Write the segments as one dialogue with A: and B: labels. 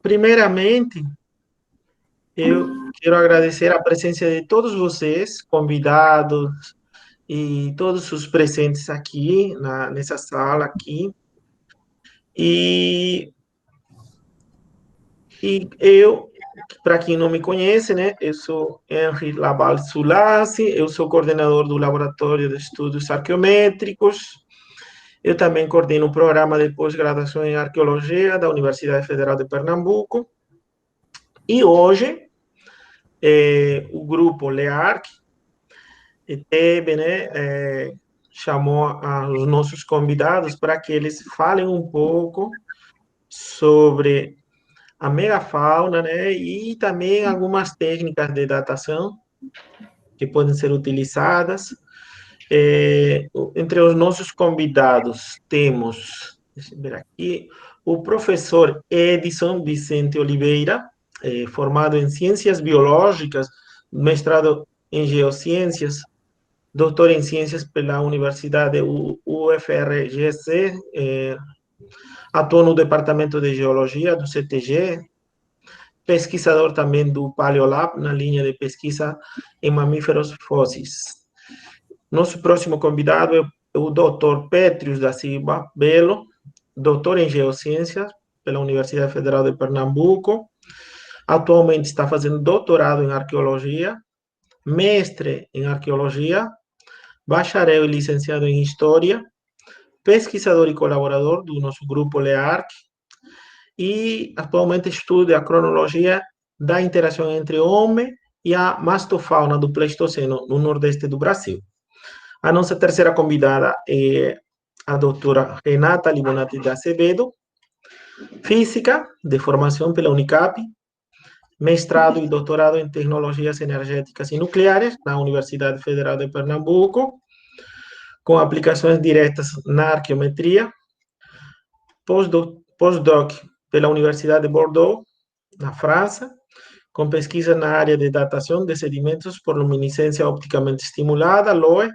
A: primeiramente, eu quero agradecer a presença de todos vocês, convidados, e todos os presentes aqui, nessa sala aqui. E, eu, para quem não me conhece, né, eu sou Henri Laval Sulassi, eu sou coordenador do Laboratório de Estudos Arqueométricos, eu também coordeno o programa de pós-graduação em Arqueologia da Universidade Federal de Pernambuco, e hoje, o grupo LEARC teve, né, chamou os nossos convidados para que eles falem um pouco sobre a megafauna, né, e também algumas técnicas de datação que podem ser utilizadas. Entre os nossos convidados temos, deixa eu ver aqui, o professor Edson Vicente Oliveira, formado em Ciências Biológicas, mestrado em Geociências, doutor em Ciências pela Universidade UFRGC, atuou no Departamento de Geologia do CTG, pesquisador também do Paleolab, na linha de pesquisa em mamíferos fósseis. Nosso próximo convidado é o Dr. Pétrios da Silva Belo, doutor em Geociências pela Universidade Federal de Pernambuco, atualmente está fazendo doutorado em Arqueologia, mestre em Arqueologia, bacharel e licenciado em História, pesquisador e colaborador do nosso grupo LEARC, e atualmente estuda a cronologia da interação entre o homem e a mastofauna do Pleistoceno no nordeste do Brasil. A nossa terceira convidada é a doutora Renata Libonati de Acevedo, física de formação pela Unicap, mestrado e doutorado em tecnologias energéticas e nucleares na Universidade Federal de Pernambuco, com aplicações diretas na arqueometria, pós-doc pela Universidade de Bordeaux, na França, com pesquisa na área de datação de sedimentos por luminescência opticamente estimulada, LOE,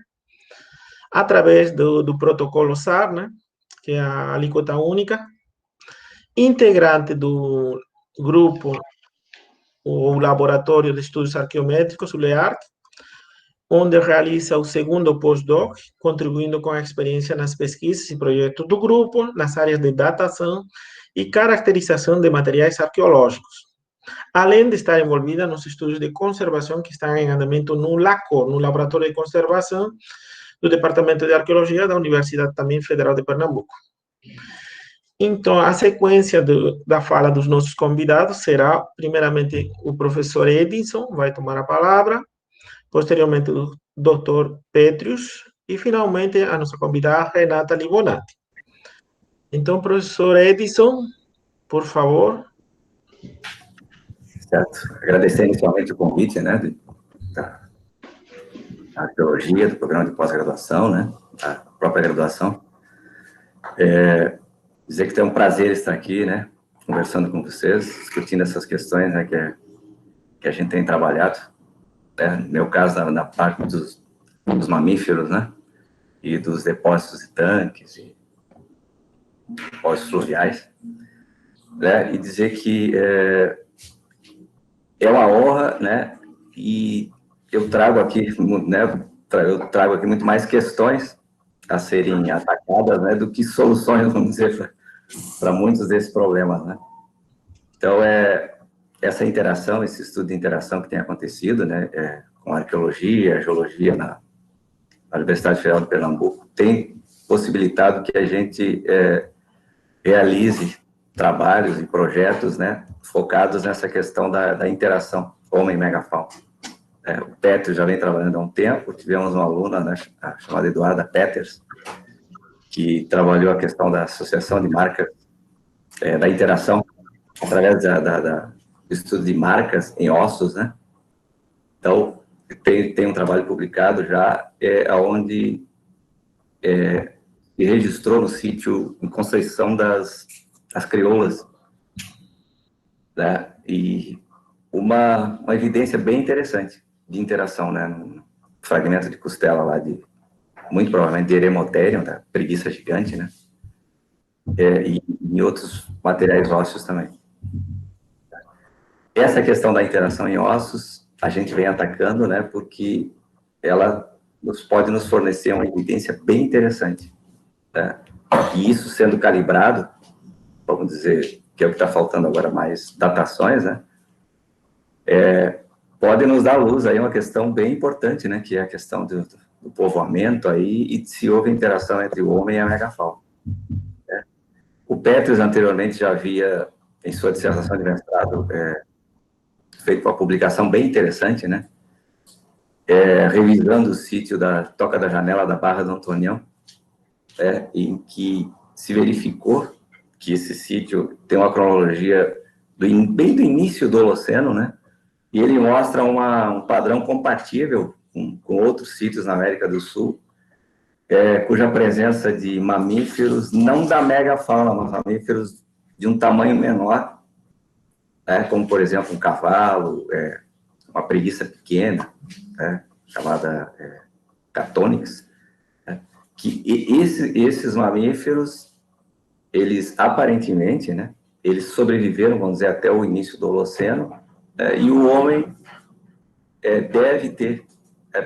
A: através do protocolo SAR, né, que é a alíquota única, integrante do grupo, o Laboratório de Estudos Arqueométricos, o LEARC, onde realiza o segundo pós-doc, contribuindo com a experiência nas pesquisas e projetos do grupo, nas áreas de datação e caracterização de materiais arqueológicos, além de estar envolvida nos estudos de conservação que estão em andamento no LACOR, no Laboratório de Conservação do Departamento de Arqueologia da Universidade também Federal de Pernambuco. Então, a sequência da fala dos nossos convidados será, primeiramente, o professor Edson vai tomar a palavra, posteriormente o Dr. Pétrios, e, finalmente, a nossa convidada, Renata Libonati. Então, professor Edson, por favor.
B: Certo. Agradecer inicialmente o convite, né, da arqueologia, do programa de pós-graduação, né, da própria graduação. Dizer que é um prazer estar aqui, né, conversando com vocês, discutindo essas questões, né, que a gente tem trabalhado, né, no meu caso, na parte dos mamíferos, né, e dos depósitos de tanques, e depósitos fluviais, né, e dizer que é uma honra, né, e eu trago aqui, né, eu trago aqui muito mais questões a serem atacadas, né, do que soluções, vamos dizer, para muitos desses problemas, né. Então, essa interação, esse estudo de interação que tem acontecido, né, com a arqueologia, a geologia na Universidade Federal de Pernambuco, tem possibilitado que a gente realize trabalhos e projetos, né, focados nessa questão da interação homem-megafauna. O Peters já vem trabalhando há um tempo, tivemos uma aluna, né, chamada Eduarda Peters, que trabalhou a questão da associação de marcas, da interação, através do estudo de marcas em ossos, né? Então, tem um trabalho publicado já, onde se registrou no sítio em Conceição das Crioulas, né? E uma evidência bem interessante de interação, né? Um fragmento de costela lá muito provavelmente de Eremotherium, da preguiça gigante, né? E outros materiais ósseos também. Essa questão da interação em ossos, a gente vem atacando, né, porque ela pode nos fornecer uma evidência bem interessante, né? E isso sendo calibrado, vamos dizer, que é o que está faltando agora, mais datações, né, pode nos dar luz aí uma questão bem importante, né, que é a questão do povoamento aí e se houve interação entre o homem e a megafauna. O Petris anteriormente já havia, em sua dissertação de mestrado, feito uma publicação bem interessante, né, revisando o sítio da Toca da Janela da Barra do Antonião, em que se verificou que esse sítio tem uma cronologia bem do início do Holoceno, né, e ele mostra um padrão compatível com outros sítios na América do Sul, cuja presença de mamíferos, não da megafauna, mas mamíferos de um tamanho menor, como, por exemplo, um cavalo, uma preguiça pequena, chamada Catonix, que esses mamíferos, eles aparentemente, né, eles sobreviveram, vamos dizer, até o início do Holoceno, e o homem deve ter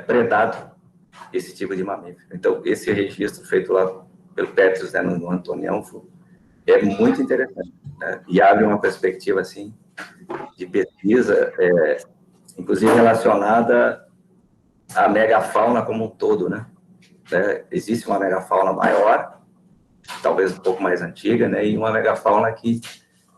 B: predado esse tipo de mamífero. Então, esse registro feito lá pelo Petris, né, no Antonião, é muito interessante, né, e abre uma perspectiva, assim, de pesquisa, inclusive relacionada à megafauna como um todo, né? Existe uma megafauna maior, talvez um pouco mais antiga, né, e uma megafauna que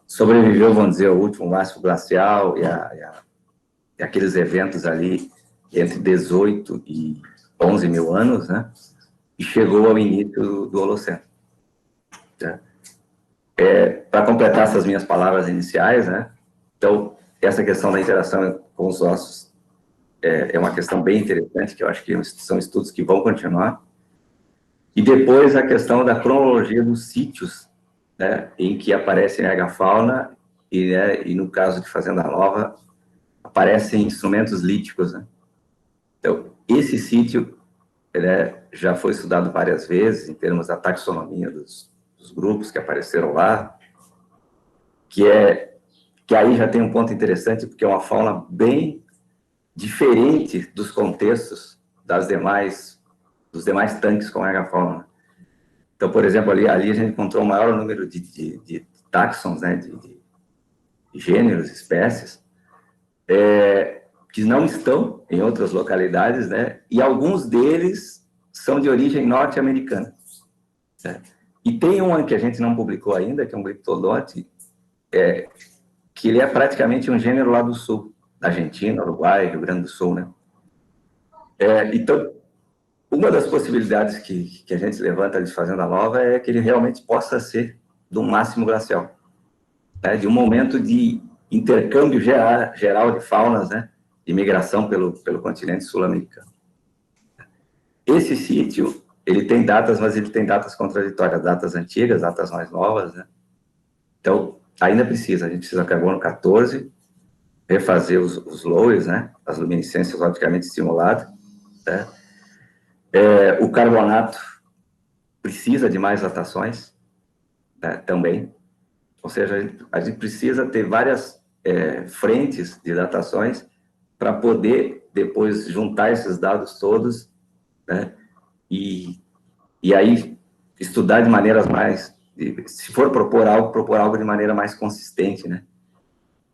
B: sobreviveu, vamos dizer, ao último máximo glacial e aqueles eventos ali entre 18 e 11 mil anos, né, e chegou ao início do Holoceno. Né? Para completar essas minhas palavras iniciais, né, então, essa questão da interação com os ossos é uma questão bem interessante, que eu acho que são estudos que vão continuar. E depois a questão da cronologia dos sítios, né, em que aparece a megafauna e no caso de Fazenda Nova, aparecem instrumentos líticos, né? Então, esse sítio já foi estudado várias vezes em termos da taxonomia dos grupos que apareceram lá, que aí já tem um ponto interessante, porque é uma fauna bem diferente dos contextos dos demais tanques com megafauna. Então, por exemplo, ali a gente encontrou o maior número de táxons, né, de gêneros, espécies, que não estão em outras localidades, né, e alguns deles são de origem norte-americana. Né? E tem um que a gente não publicou ainda, que é um Glyptodote, que ele é praticamente um gênero lá do sul, da Argentina, Uruguai, Rio Grande do Sul, né? Então, uma das possibilidades que a gente levanta de Fazenda Nova é que ele realmente possa ser do máximo glacial, né? De um momento de intercâmbio geral de faunas, né? De migração pelo continente sul-americano. Esse sítio, ele tem datas, mas ele tem datas contraditórias, datas antigas, datas mais novas, né? Então, ainda a gente precisa carbono 14, refazer os LOEs, né? As luminescências opticamente estimuladas, né? O carbonato precisa de mais datações, né, também. Ou seja, a gente precisa ter várias frentes de datações para poder depois juntar esses dados todos, né, e aí estudar de maneiras mais, se for propor algo de maneira mais consistente, né,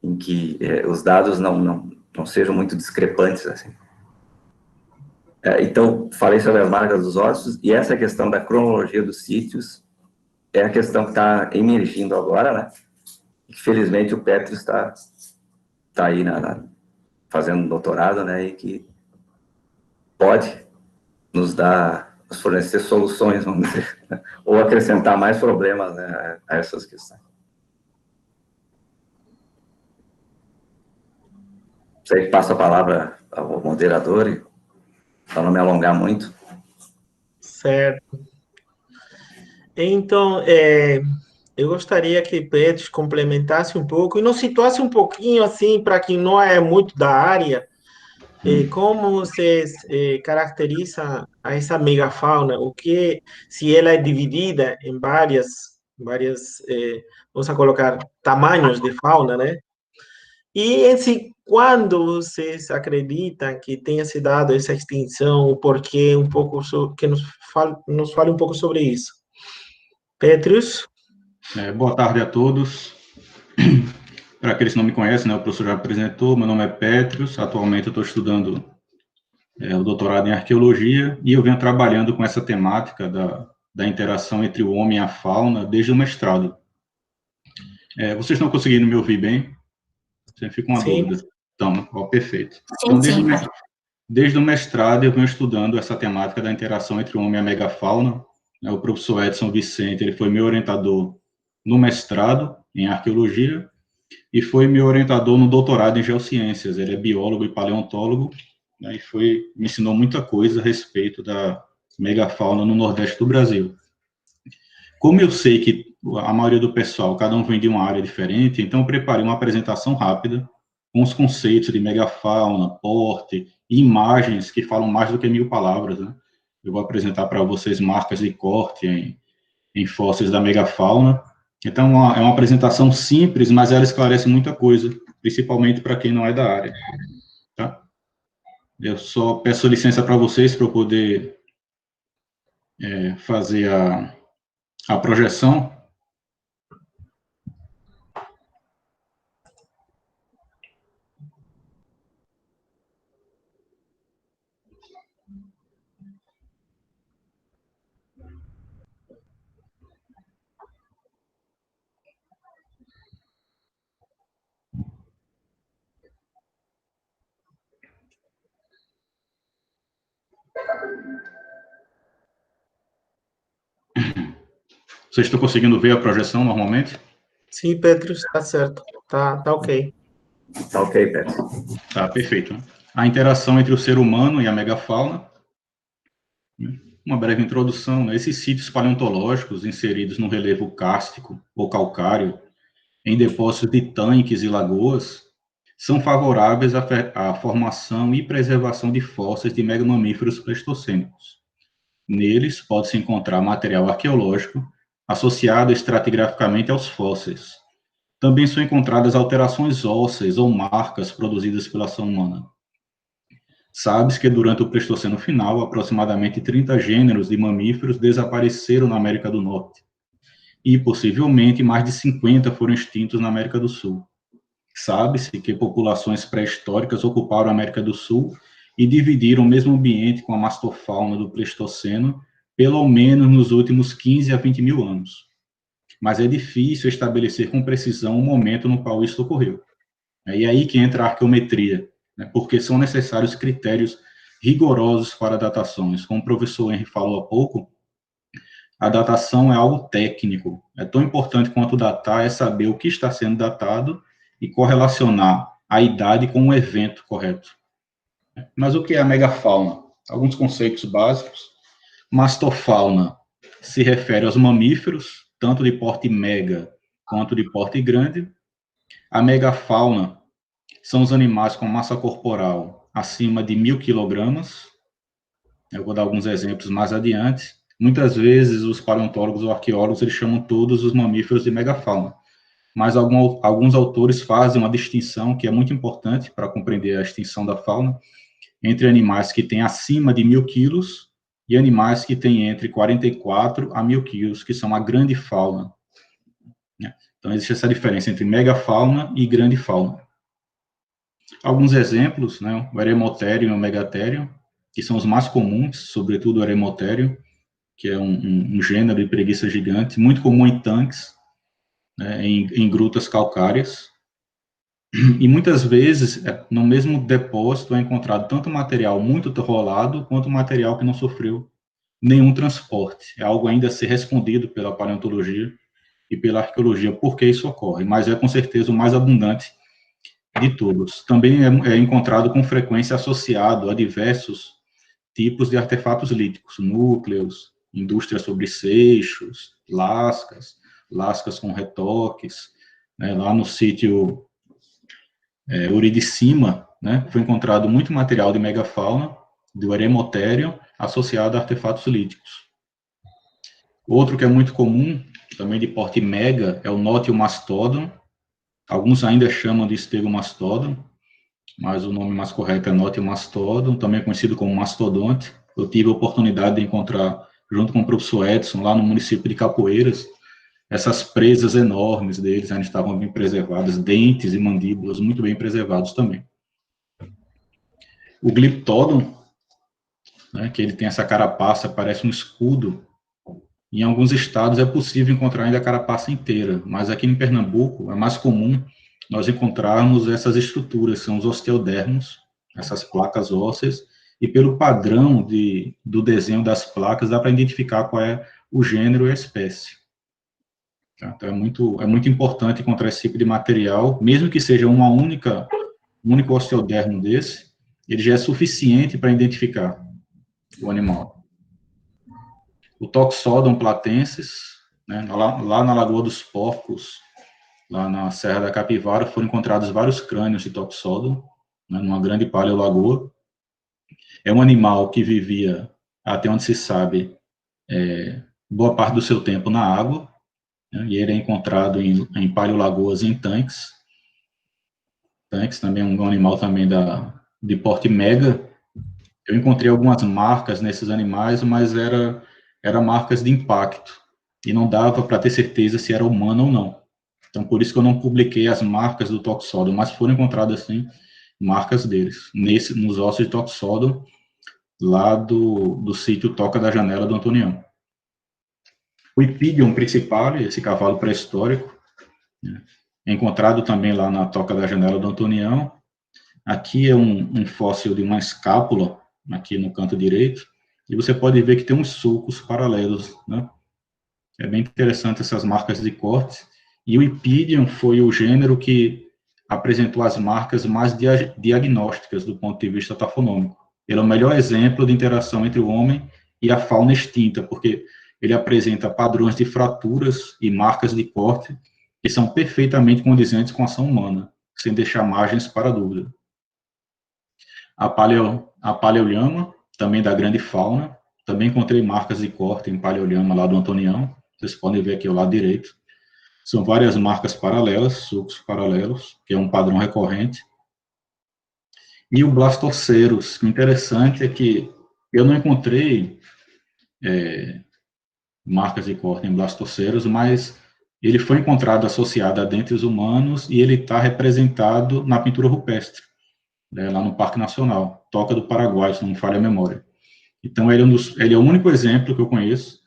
B: em que os dados não sejam muito discrepantes, assim. Então, falei sobre as marcas dos ossos, e essa questão da cronologia dos sítios é a questão que está emergindo agora, né? E que, felizmente, o Petris está aí fazendo doutorado, né? E que pode nos fornecer soluções, vamos dizer, ou acrescentar mais problemas, né, a essas questões. Você passa a palavra ao moderador, para não me alongar muito.
A: Certo. Então, eu gostaria que Pedro complementasse um pouco e nos situasse um pouquinho, assim, para quem não é muito da área, como vocês caracteriza a essa megafauna? O que, se ela é dividida em várias, vamos a colocar tamanhos de fauna, né? E, em si, quando vocês acreditam que tenha se dado essa extinção, o porquê, um pouco, que nos fale um pouco sobre isso. Petrus?
C: Boa tarde a todos. Para aqueles que não me conhecem, né, o professor já apresentou, meu nome é Petrus, atualmente eu estou estudando o doutorado em arqueologia, e eu venho trabalhando com essa temática da interação entre o homem e a fauna desde o mestrado. Vocês estão conseguindo me ouvir bem? Sempre fica uma
A: Sim.
C: dúvida. Então, perfeito.
D: Sim,
C: então, desde o mestrado eu venho estudando essa temática da interação entre o homem e a megafauna. O professor Edson Vicente, ele foi meu orientador no mestrado em arqueologia, e foi meu orientador no doutorado em geociências. Ele é biólogo e paleontólogo, né, e me ensinou muita coisa a respeito da megafauna no Nordeste do Brasil. Como eu sei que a maioria do pessoal, cada um vem de uma área diferente, então eu preparei uma apresentação rápida com os conceitos de megafauna, porte, e imagens que falam mais do que 1000 palavras, né? Eu vou apresentar para vocês marcas de corte em fósseis da megafauna. Então, é uma apresentação simples, mas ela esclarece muita coisa, principalmente para quem não é da área. Tá? Eu só peço licença para vocês para eu poder fazer a projeção. Vocês estão conseguindo ver a projeção normalmente?
A: Sim, Petrus, está certo. Tá ok.
B: Tá ok, Petrus.
C: Tá, perfeito. A interação entre o ser humano e a megafauna. Uma breve introdução, né? Esses sítios paleontológicos inseridos no relevo kárstico ou calcário, em depósitos de tanques e lagoas, são favoráveis à formação e preservação de fósseis de megamamíferos pleistocênicos. Neles pode-se encontrar material arqueológico associado estratigraficamente aos fósseis. Também são encontradas alterações ósseas ou marcas produzidas pela ação humana. Sabe-se que durante o Pleistoceno final, aproximadamente 30 gêneros de mamíferos desapareceram na América do Norte, e possivelmente mais de 50 foram extintos na América do Sul. Sabe-se que populações pré-históricas ocuparam a América do Sul e dividiram o mesmo ambiente com a mastofauna do Pleistoceno, pelo menos nos últimos 15 a 20 mil anos. Mas é difícil estabelecer com precisão o momento no qual isso ocorreu. E é aí que entra a arqueometria, né, porque são necessários critérios rigorosos para datações. Como o professor Henry falou há pouco, a datação é algo técnico. É tão importante quanto datar é saber o que está sendo datado e correlacionar a idade com o evento correto. Mas o que é a megafauna? Alguns conceitos básicos. Mastofauna se refere aos mamíferos, tanto de porte mega quanto de porte grande. A megafauna são os animais com massa corporal acima de 1000 quilogramas. Eu vou dar alguns exemplos mais adiante. Muitas vezes os paleontólogos ou arqueólogos eles chamam todos os mamíferos de megafauna, mas alguns autores fazem uma distinção que é muito importante para compreender a extinção da fauna entre animais que têm acima de 1000 quilos e animais que têm entre 44 a 1000 quilos, que são a grande fauna. Então, existe essa diferença entre megafauna e grande fauna. Alguns exemplos, né, o Eremotherium e o Megatherium, que são os mais comuns, sobretudo o Eremotherium, que é um gênero de preguiça gigante, muito comum em tanques, né, em grutas calcárias. E muitas vezes, no mesmo depósito, é encontrado tanto material muito rolado, quanto material que não sofreu nenhum transporte. É algo ainda a ser respondido pela paleontologia e pela arqueologia, por que isso ocorre, mas é com certeza o mais abundante de todos. Também é encontrado com frequência associado a diversos tipos de artefatos líticos, núcleos, indústrias sobre seixos, lascas com retoques, né, lá no sítio Uridicima, né, foi encontrado muito material de megafauna, do Eremotherium, associado a artefatos líticos. Outro que é muito comum, também de porte mega, é o Notiomastodon, Alguns ainda chamam de Stegomastodon, mas o nome mais correto é Notiomastodon, também conhecido como mastodonte. Eu tive a oportunidade de encontrar, junto com o professor Edson, lá no município de Capoeiras, essas presas enormes deles ainda estavam bem preservadas, dentes e mandíbulas muito bem preservados também. O Glyptodon, né, que ele tem essa carapaça, parece um escudo. Em alguns estados é possível encontrar ainda a carapaça inteira, mas aqui em Pernambuco é mais comum nós encontrarmos essas estruturas, são os osteodermos, essas placas ósseas, e pelo padrão do desenho das placas dá para identificar qual é o gênero e a espécie. Então é muito importante encontrar esse tipo de material, mesmo que seja um único osteodermo desse, ele já é suficiente para identificar o animal. O Toxodon platensis, né, lá na Lagoa dos Porcos, lá na Serra da Capivara, foram encontrados vários crânios de Toxodon, né, numa grande paleolagoa. É um animal que vivia, até onde se sabe, boa parte do seu tempo na água, né, e ele é encontrado em paleolagoas e em tanques. Tanques também é um animal também de porte mega. Eu encontrei algumas marcas nesses animais, mas era marcas de impacto, e não dava para ter certeza se era humano ou não. Então, por isso que eu não publiquei as marcas do Toxodon, mas foram encontradas, sim, marcas deles, nos ossos de Toxodon, lá do sítio Toca da Janela do Antonião. O Ipidium principale, esse cavalo pré-histórico, né, é encontrado também lá na Toca da Janela do Antonião. Aqui é um fóssil de uma escápula, aqui no canto direito, e você pode ver que tem uns sulcos paralelos, né? É bem interessante essas marcas de corte. E o Ipidium foi o gênero que apresentou as marcas mais diagnósticas do ponto de vista tafonômico. Ele é o melhor exemplo de interação entre o homem e a fauna extinta, porque ele apresenta padrões de fraturas e marcas de corte que são perfeitamente condizentes com a ação humana, sem deixar margens para dúvida. A Paleolhama, também da grande fauna, também encontrei marcas de corte em Paleolhama lá do Antonião, vocês podem ver aqui ao lado direito. São várias marcas paralelas, sulcos paralelos, que é um padrão recorrente. E o Blastoceros, o interessante é que eu não encontrei marcas de corte em Blastoceros, mas ele foi encontrado associado a dentes humanos e ele está representado na pintura rupestre, né, lá no Parque Nacional, Toca do Paraguai, se não me falha a memória. Então, ele é o único exemplo que eu conheço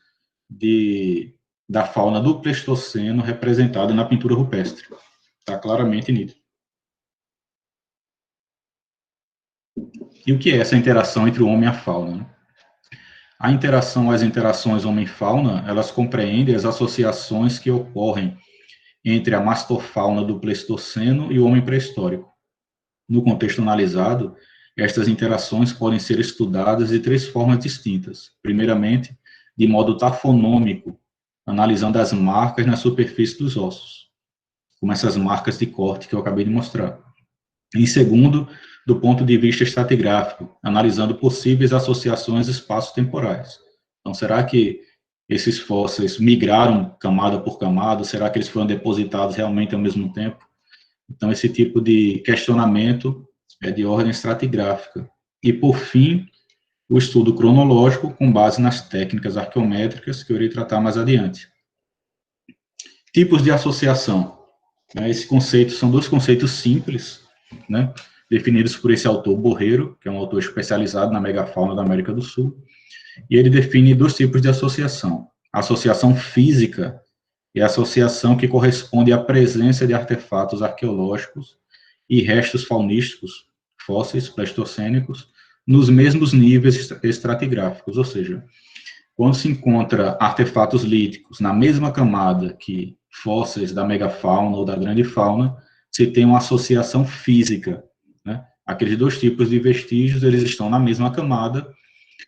C: da fauna do Pleistoceno representada na pintura rupestre. Está claramente nítido. E o que é essa interação entre o homem e a fauna, né? As interações homem-fauna, elas compreendem as associações que ocorrem entre a mastofauna do Pleistoceno e o homem pré-histórico. No contexto analisado, estas interações podem ser estudadas de três formas distintas. Primeiramente, de modo tafonômico, analisando as marcas na superfície dos ossos, como essas marcas de corte que eu acabei de mostrar. Em segundo, do ponto de vista estratigráfico, analisando possíveis associações espaço-temporais. Então, será que esses fósseis migraram camada por camada? Será que eles foram depositados realmente ao mesmo tempo? Então, esse tipo de questionamento é de ordem estratigráfica. E, por fim, o estudo cronológico com base nas técnicas arqueométricas que eu irei tratar mais adiante. Tipos de associação. Esse conceito são dois conceitos simples, né, definidos por esse autor Borreiro, que é um autor especializado na megafauna da América do Sul, e ele define dois tipos de associação. A associação física é a associação que corresponde à presença de artefatos arqueológicos e restos faunísticos, fósseis pleistocênicos, nos mesmos níveis estratigráficos, ou seja, quando se encontra artefatos líticos na mesma camada que fósseis da megafauna ou da grande fauna, se tem uma associação física, né? Aqueles dois tipos de vestígios, eles estão na mesma camada,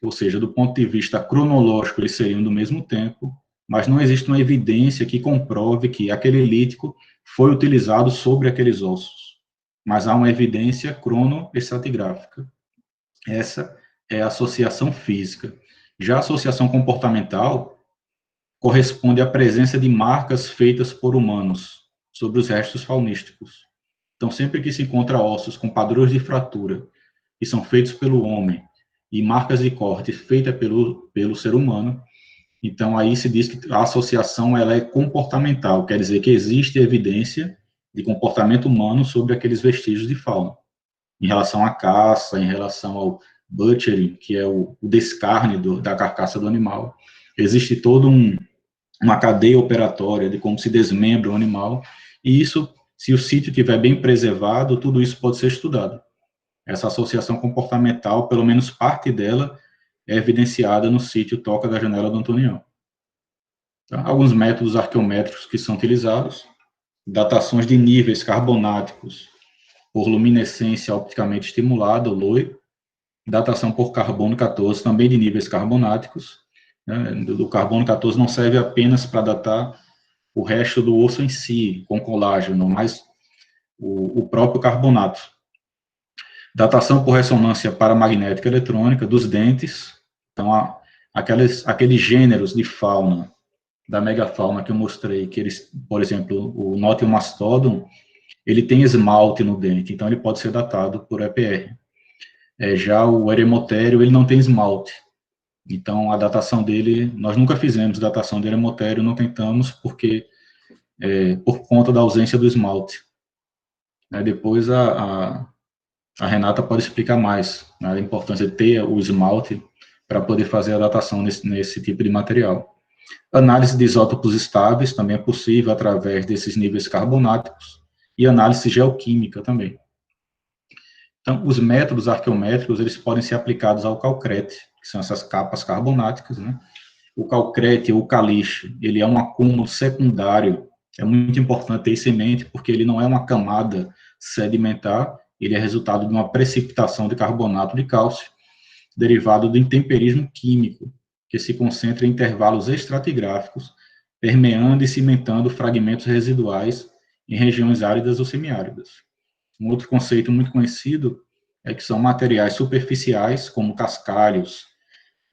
C: ou seja, do ponto de vista cronológico, eles seriam do mesmo tempo, mas não existe uma evidência que comprove que aquele lítico foi utilizado sobre aqueles ossos. Mas há uma evidência cronoestratigráfica. Essa é a associação física. Já a associação comportamental corresponde à presença de marcas feitas por humanos sobre os restos faunísticos. Então, sempre que se encontra ossos com padrões de fratura, que são feitos pelo homem, e marcas de corte feitas pelo ser humano, então aí se diz que a associação ela é comportamental, quer dizer que existe evidência de comportamento humano sobre aqueles vestígios de fauna, em relação à caça, em relação ao butchering, que é o descarne da carcaça do animal. Existe toda uma cadeia operatória de como se desmembra o animal, e isso, se o sítio estiver bem preservado, tudo isso pode ser estudado. Essa associação comportamental, pelo menos parte dela, é evidenciada no sítio Toca da Janela do Antonião. Tá? Alguns métodos arqueométricos que são utilizados: datações de níveis carbonáticos por luminescência opticamente estimulada, o LOI, datação por carbono 14, também de níveis carbonáticos, né? Do carbono 14 não serve apenas para datar o resto do osso em si, com colágeno, mas o próprio carbonato. Datação por ressonância paramagnética eletrônica dos dentes. Então, aqueles gêneros de fauna, da megafauna que eu mostrei, que eles, por exemplo, o Notiomastodon, ele tem esmalte no dente, então ele pode ser datado por EPR. Já o Eremotério, ele não tem esmalte. Então, a datação dele, nós nunca fizemos datação de Eremotério, não tentamos, porque, por conta da ausência do esmalte. Depois, a Renata pode explicar mais, né, a importância de ter o esmalte para poder fazer a datação nesse tipo de material. Análise de isótopos estáveis também é possível através desses níveis carbonáticos, e análise geoquímica também. Então, os métodos arqueométricos, eles podem ser aplicados ao calcrete, que são essas capas carbonáticas, né? O calcrete, ou caliche, ele é um acúmulo secundário. É muito importante ter isso em mente, porque ele não é uma camada sedimentar, ele é resultado de uma precipitação de carbonato de cálcio, derivado do intemperismo químico, que se concentra em intervalos estratigráficos, permeando e cimentando fragmentos residuais em regiões áridas ou semiáridas. Um outro conceito muito conhecido é que são materiais superficiais, como cascalhos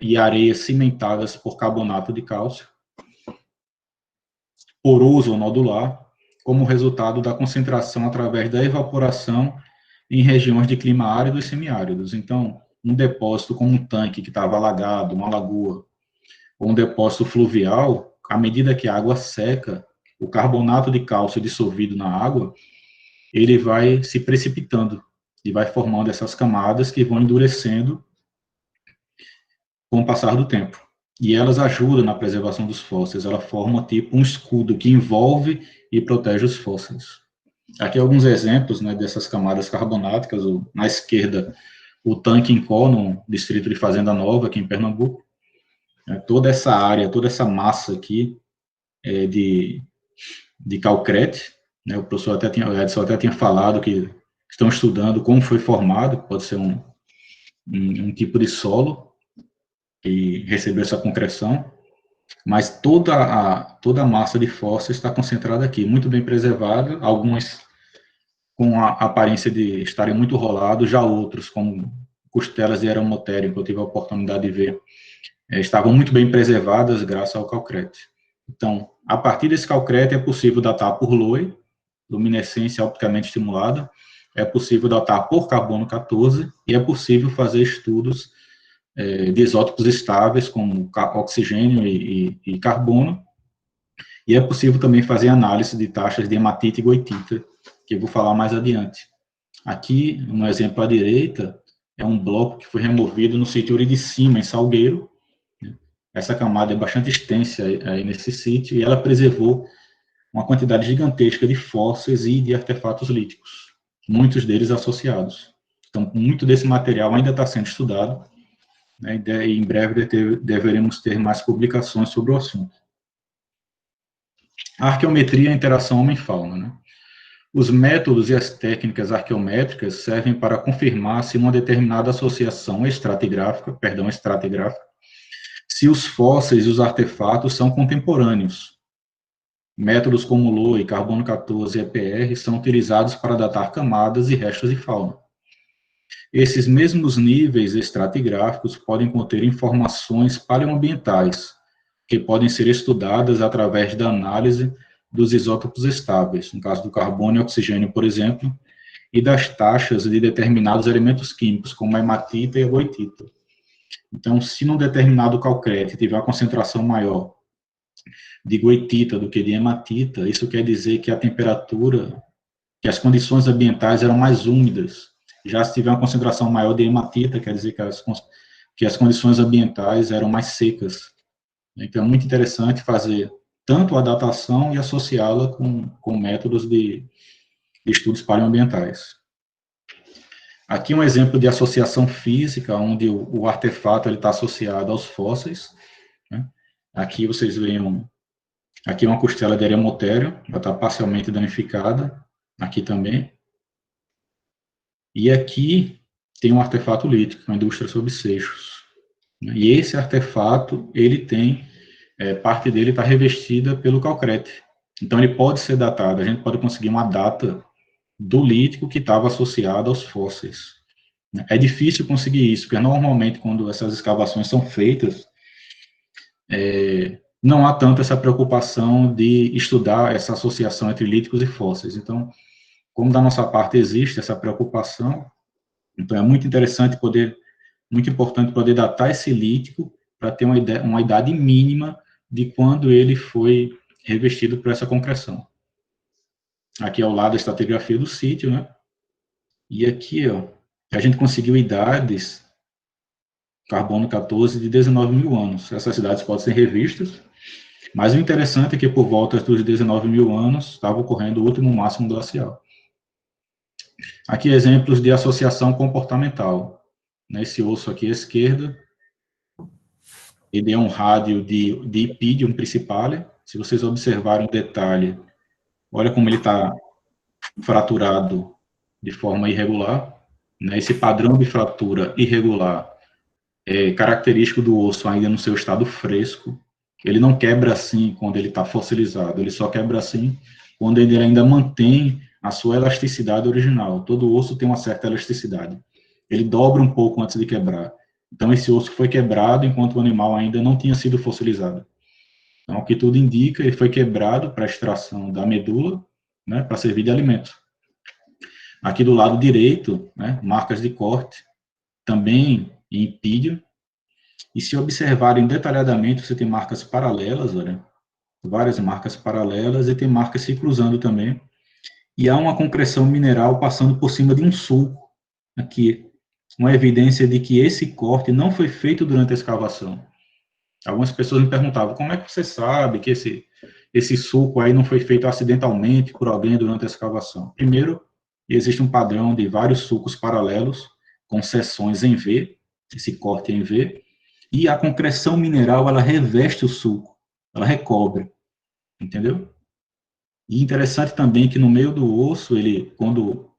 C: e areias cimentadas por carbonato de cálcio, poroso ou nodular, como resultado da concentração através da evaporação em regiões de clima árido e semiáridos. Então, um depósito como um tanque que estava alagado, uma lagoa, ou um depósito fluvial, à medida que a água seca, o carbonato de cálcio dissolvido na água, ele vai se precipitando e vai formando essas camadas que vão endurecendo com o passar do tempo. E elas ajudam na preservação dos fósseis, ela forma tipo um escudo que envolve e protege os fósseis. Aqui alguns exemplos, né, dessas camadas carbonáticas. Na esquerda, o tanque Incó, no distrito de Fazenda Nova, aqui em Pernambuco. Toda essa área, toda essa massa aqui de calcrete, né, o professor o Edson até tinha falado que estão estudando como foi formado, pode ser um tipo de solo que recebeu essa concreção, mas toda a massa de fósseis está concentrada aqui, muito bem preservada, algumas com a aparência de estarem muito rolados, já outros, como costelas de Eremotério, que eu tive a oportunidade de ver, estavam muito bem preservadas graças ao calcrete. Então, a partir desse calcrete é possível datar por LOI, luminescência opticamente estimulada, é possível datar por carbono 14, e é possível fazer estudos de isótopos estáveis, como oxigênio e carbono, e é possível também fazer análise de taxas de hematita e goitita, que eu vou falar mais adiante. Aqui, um exemplo à direita, é um bloco que foi removido no sítio Uridicima, em Salgueiro. Essa camada é bastante extensa aí nesse sítio, e ela preservou uma quantidade gigantesca de fósseis e de artefatos líticos, muitos deles associados. Então, muito desse material ainda está sendo estudado, né, e em breve deveremos ter mais publicações sobre o assunto. A arqueometria e a interação homem-fauna, né? Os métodos e as técnicas arqueométricas servem para confirmar se uma determinada associação estratigráfica, se os fósseis e os artefatos são contemporâneos. Métodos como LOI, carbono 14 e EPR são utilizados para datar camadas e restos de fauna. Esses mesmos níveis estratigráficos podem conter informações paleoambientais, que podem ser estudadas através da análise dos isótopos estáveis, no caso do carbono e oxigênio, por exemplo, e das taxas de determinados elementos químicos, como a hematita e a goetita. Então, se num determinado calcrete tiver uma concentração maior de goetita do que de hematita, isso quer dizer que a temperatura, que as condições ambientais eram mais úmidas. Já se tiver uma concentração maior de hematita, quer dizer que as condições ambientais eram mais secas. Então, é muito interessante fazer tanto a datação e associá-la com métodos de estudos paleoambientais. Aqui um exemplo de associação física, onde o artefato está associado aos fósseis. Né? Aqui vocês veem, aqui uma costela de Eremotério, ela está parcialmente danificada, aqui também. E aqui tem um artefato lítico, uma indústria sob seixos. Né? E esse artefato, ele tem, parte dele está revestida pelo calcrete. Então ele pode ser datado, a gente pode conseguir uma data do lítico que estava associado aos fósseis. É difícil conseguir isso, porque normalmente quando essas escavações são feitas, não há tanto essa preocupação de estudar essa associação entre líticos e fósseis. Então, como da nossa parte existe essa preocupação, então é muito interessante muito importante poder datar esse lítico para ter uma idade mínima de quando ele foi revestido por essa concreção. Aqui ao lado a estratigrafia do sítio, né? E aqui, ó, a gente conseguiu idades, carbono 14, de 19 mil anos. Essas idades podem ser revistas, mas o interessante é que por volta dos 19 mil anos estava ocorrendo o último máximo glacial. Aqui exemplos de associação comportamental. Nesse osso aqui à esquerda, ele é um rádio de Ipidium principale. Se vocês observarem o detalhe, olha como ele está fraturado de forma irregular. Né? Esse padrão de fratura irregular é característico do osso ainda no seu estado fresco. Ele não quebra assim quando ele está fossilizado, ele só quebra assim quando ele ainda mantém a sua elasticidade original. Todo osso tem uma certa elasticidade. Ele dobra um pouco antes de quebrar. Então, esse osso foi quebrado enquanto o animal ainda não tinha sido fossilizado. Então, o que tudo indica, ele foi quebrado para a extração da medula, né, para servir de alimento. Aqui do lado direito, né, marcas de corte, também em Ipidium. E se observarem detalhadamente, você tem marcas paralelas, olha, várias marcas paralelas, e tem marcas se cruzando também. E há uma concreção mineral passando por cima de um sulco, aqui, uma evidência de que esse corte não foi feito durante a escavação. Algumas pessoas me perguntavam, como é que você sabe que esse sulco aí não foi feito acidentalmente por alguém durante a escavação? Primeiro, existe um padrão de vários sulcos paralelos, com seções em V, esse corte em V, e a concreção mineral, ela reveste o sulco, ela recobre, entendeu? E interessante também que no meio do osso, quando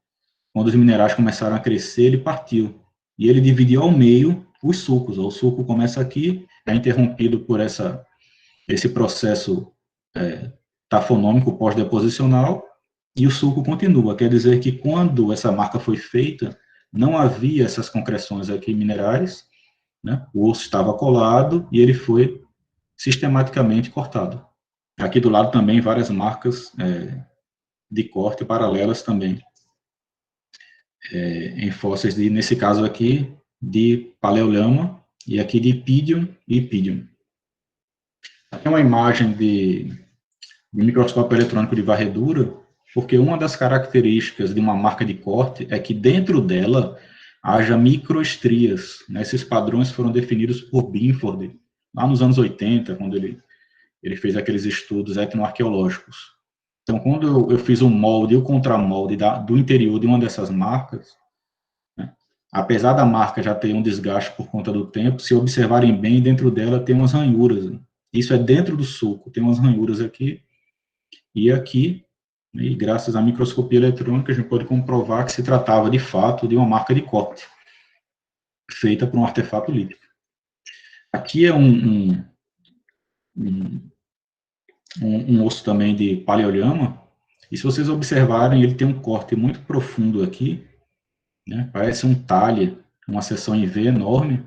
C: os minerais começaram a crescer, ele partiu. E ele dividiu ao meio os sulcos. O sulco começa aqui, é interrompido por esse processo tafonômico pós-deposicional, e o sulco continua. Quer dizer que quando essa marca foi feita, não havia essas concreções aqui minerais, né? O osso estava colado e ele foi sistematicamente cortado. Aqui do lado também várias marcas de corte paralelas também, em fósseis, nesse caso aqui, de Paleolhama, e aqui de Ipidium e Ipidium. Aqui é uma imagem de microscópio eletrônico de varredura, porque uma das características de uma marca de corte é que dentro dela haja microestrias. Né? Esses padrões foram definidos por Binford, lá nos anos 80, quando ele fez aqueles estudos etnoarqueológicos. Então, quando eu fiz o molde e o contramolde do interior de uma dessas marcas, né, apesar da marca já ter um desgaste por conta do tempo, se observarem bem, dentro dela tem umas ranhuras. Né? Isso é dentro do sulco, tem umas ranhuras aqui e aqui, e graças à microscopia eletrônica, a gente pode comprovar que se tratava, de fato, de uma marca de corte, feita por um artefato lítico. Aqui é um osso também de Paleolhama, e se vocês observarem, ele tem um corte muito profundo aqui, né? Parece um talhe, uma seção em V enorme.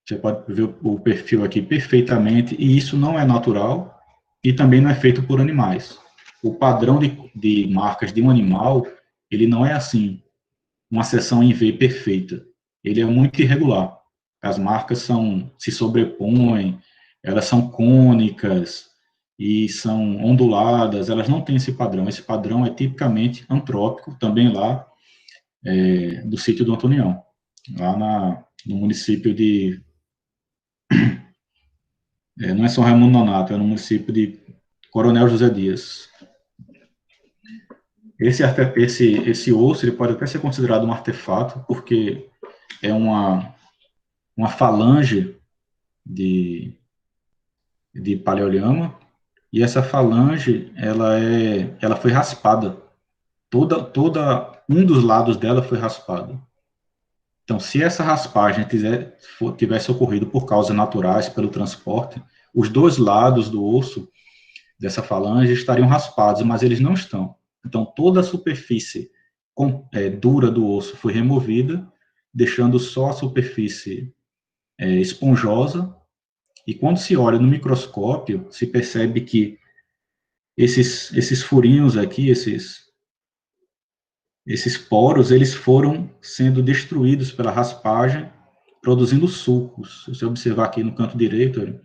C: Você pode ver o perfil aqui perfeitamente, e isso não é natural, e também não é feito por animais. o padrão de marcas de um animal, ele não é assim, uma seção em V perfeita. Ele é muito irregular. As marcas se sobrepõem, elas são cônicas e são onduladas, elas não têm esse padrão. Esse padrão é tipicamente antrópico, também lá do sítio do Antonião, lá no município de... não é São Raimundo Nonato, é no município de Coronel José Dias. Esse osso, ele pode até ser considerado um artefato, porque é uma falange de Paleolhama, e essa falange, ela foi raspada. Um dos lados dela foi raspado. Então, se essa raspagem tivesse ocorrido por causas naturais, pelo transporte, os dois lados do osso dessa falange estariam raspados, mas eles não estão. Então, toda a superfície dura do osso foi removida, deixando só a superfície esponjosa, e quando se olha no microscópio, se percebe que esses furinhos aqui, esses poros, eles foram sendo destruídos pela raspagem, produzindo sulcos. Se você observar aqui no canto direito,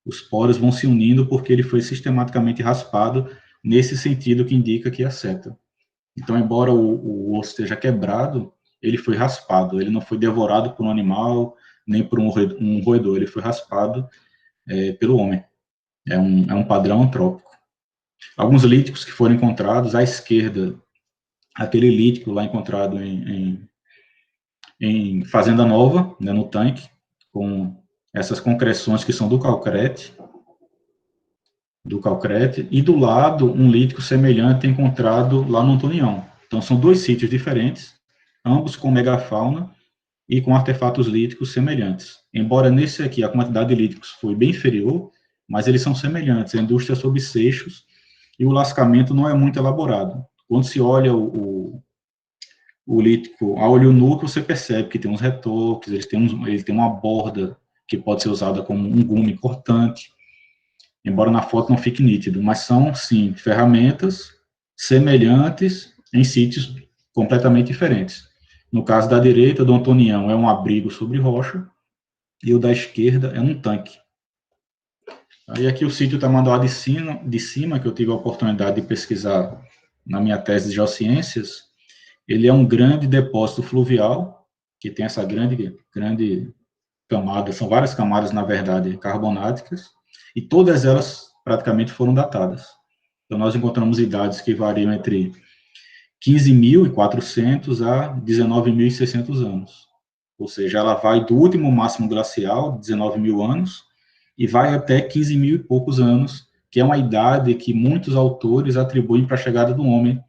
C: os poros vão se unindo porque ele foi sistematicamente raspado nesse sentido que indica que é a seta. Então, embora o osso esteja quebrado, ele foi raspado, ele não foi devorado por um animal, nem por um roedor, ele foi raspado pelo homem. É um padrão antrópico. Alguns líticos que foram encontrados à esquerda, aquele lítico lá encontrado em Fazenda Nova, né, no tanque, com essas concreções que são do calcrete, e do lado um lítico semelhante encontrado lá no Antonião. Então, são dois sítios diferentes, ambos com megafauna e com artefatos líticos semelhantes. Embora nesse aqui a quantidade de líticos foi bem inferior, mas eles são semelhantes, a indústria sob seixos, e o lascamento não é muito elaborado. Quando se olha o lítico a olho nu, você percebe que tem uns retoques, ele tem uma borda que pode ser usada como um gume cortante, embora na foto não fique nítido, mas são, sim, ferramentas semelhantes em sítios completamente diferentes. No caso da direita, do Antonião, é um abrigo sobre rocha, e o da esquerda é um tanque. Aí aqui o sítio Tamanduá de cima, que eu tive a oportunidade de pesquisar na minha tese de geociências, ele é um grande depósito fluvial, que tem essa grande camada, são várias camadas, na verdade, carbonáticas, e todas elas praticamente foram datadas. Então, nós encontramos idades que variam entre 15.400 a 19.600 anos. Ou seja, ela vai do último máximo glacial, 19 mil anos, e vai até 15 mil e poucos anos, que é uma idade que muitos autores atribuem para a chegada do homem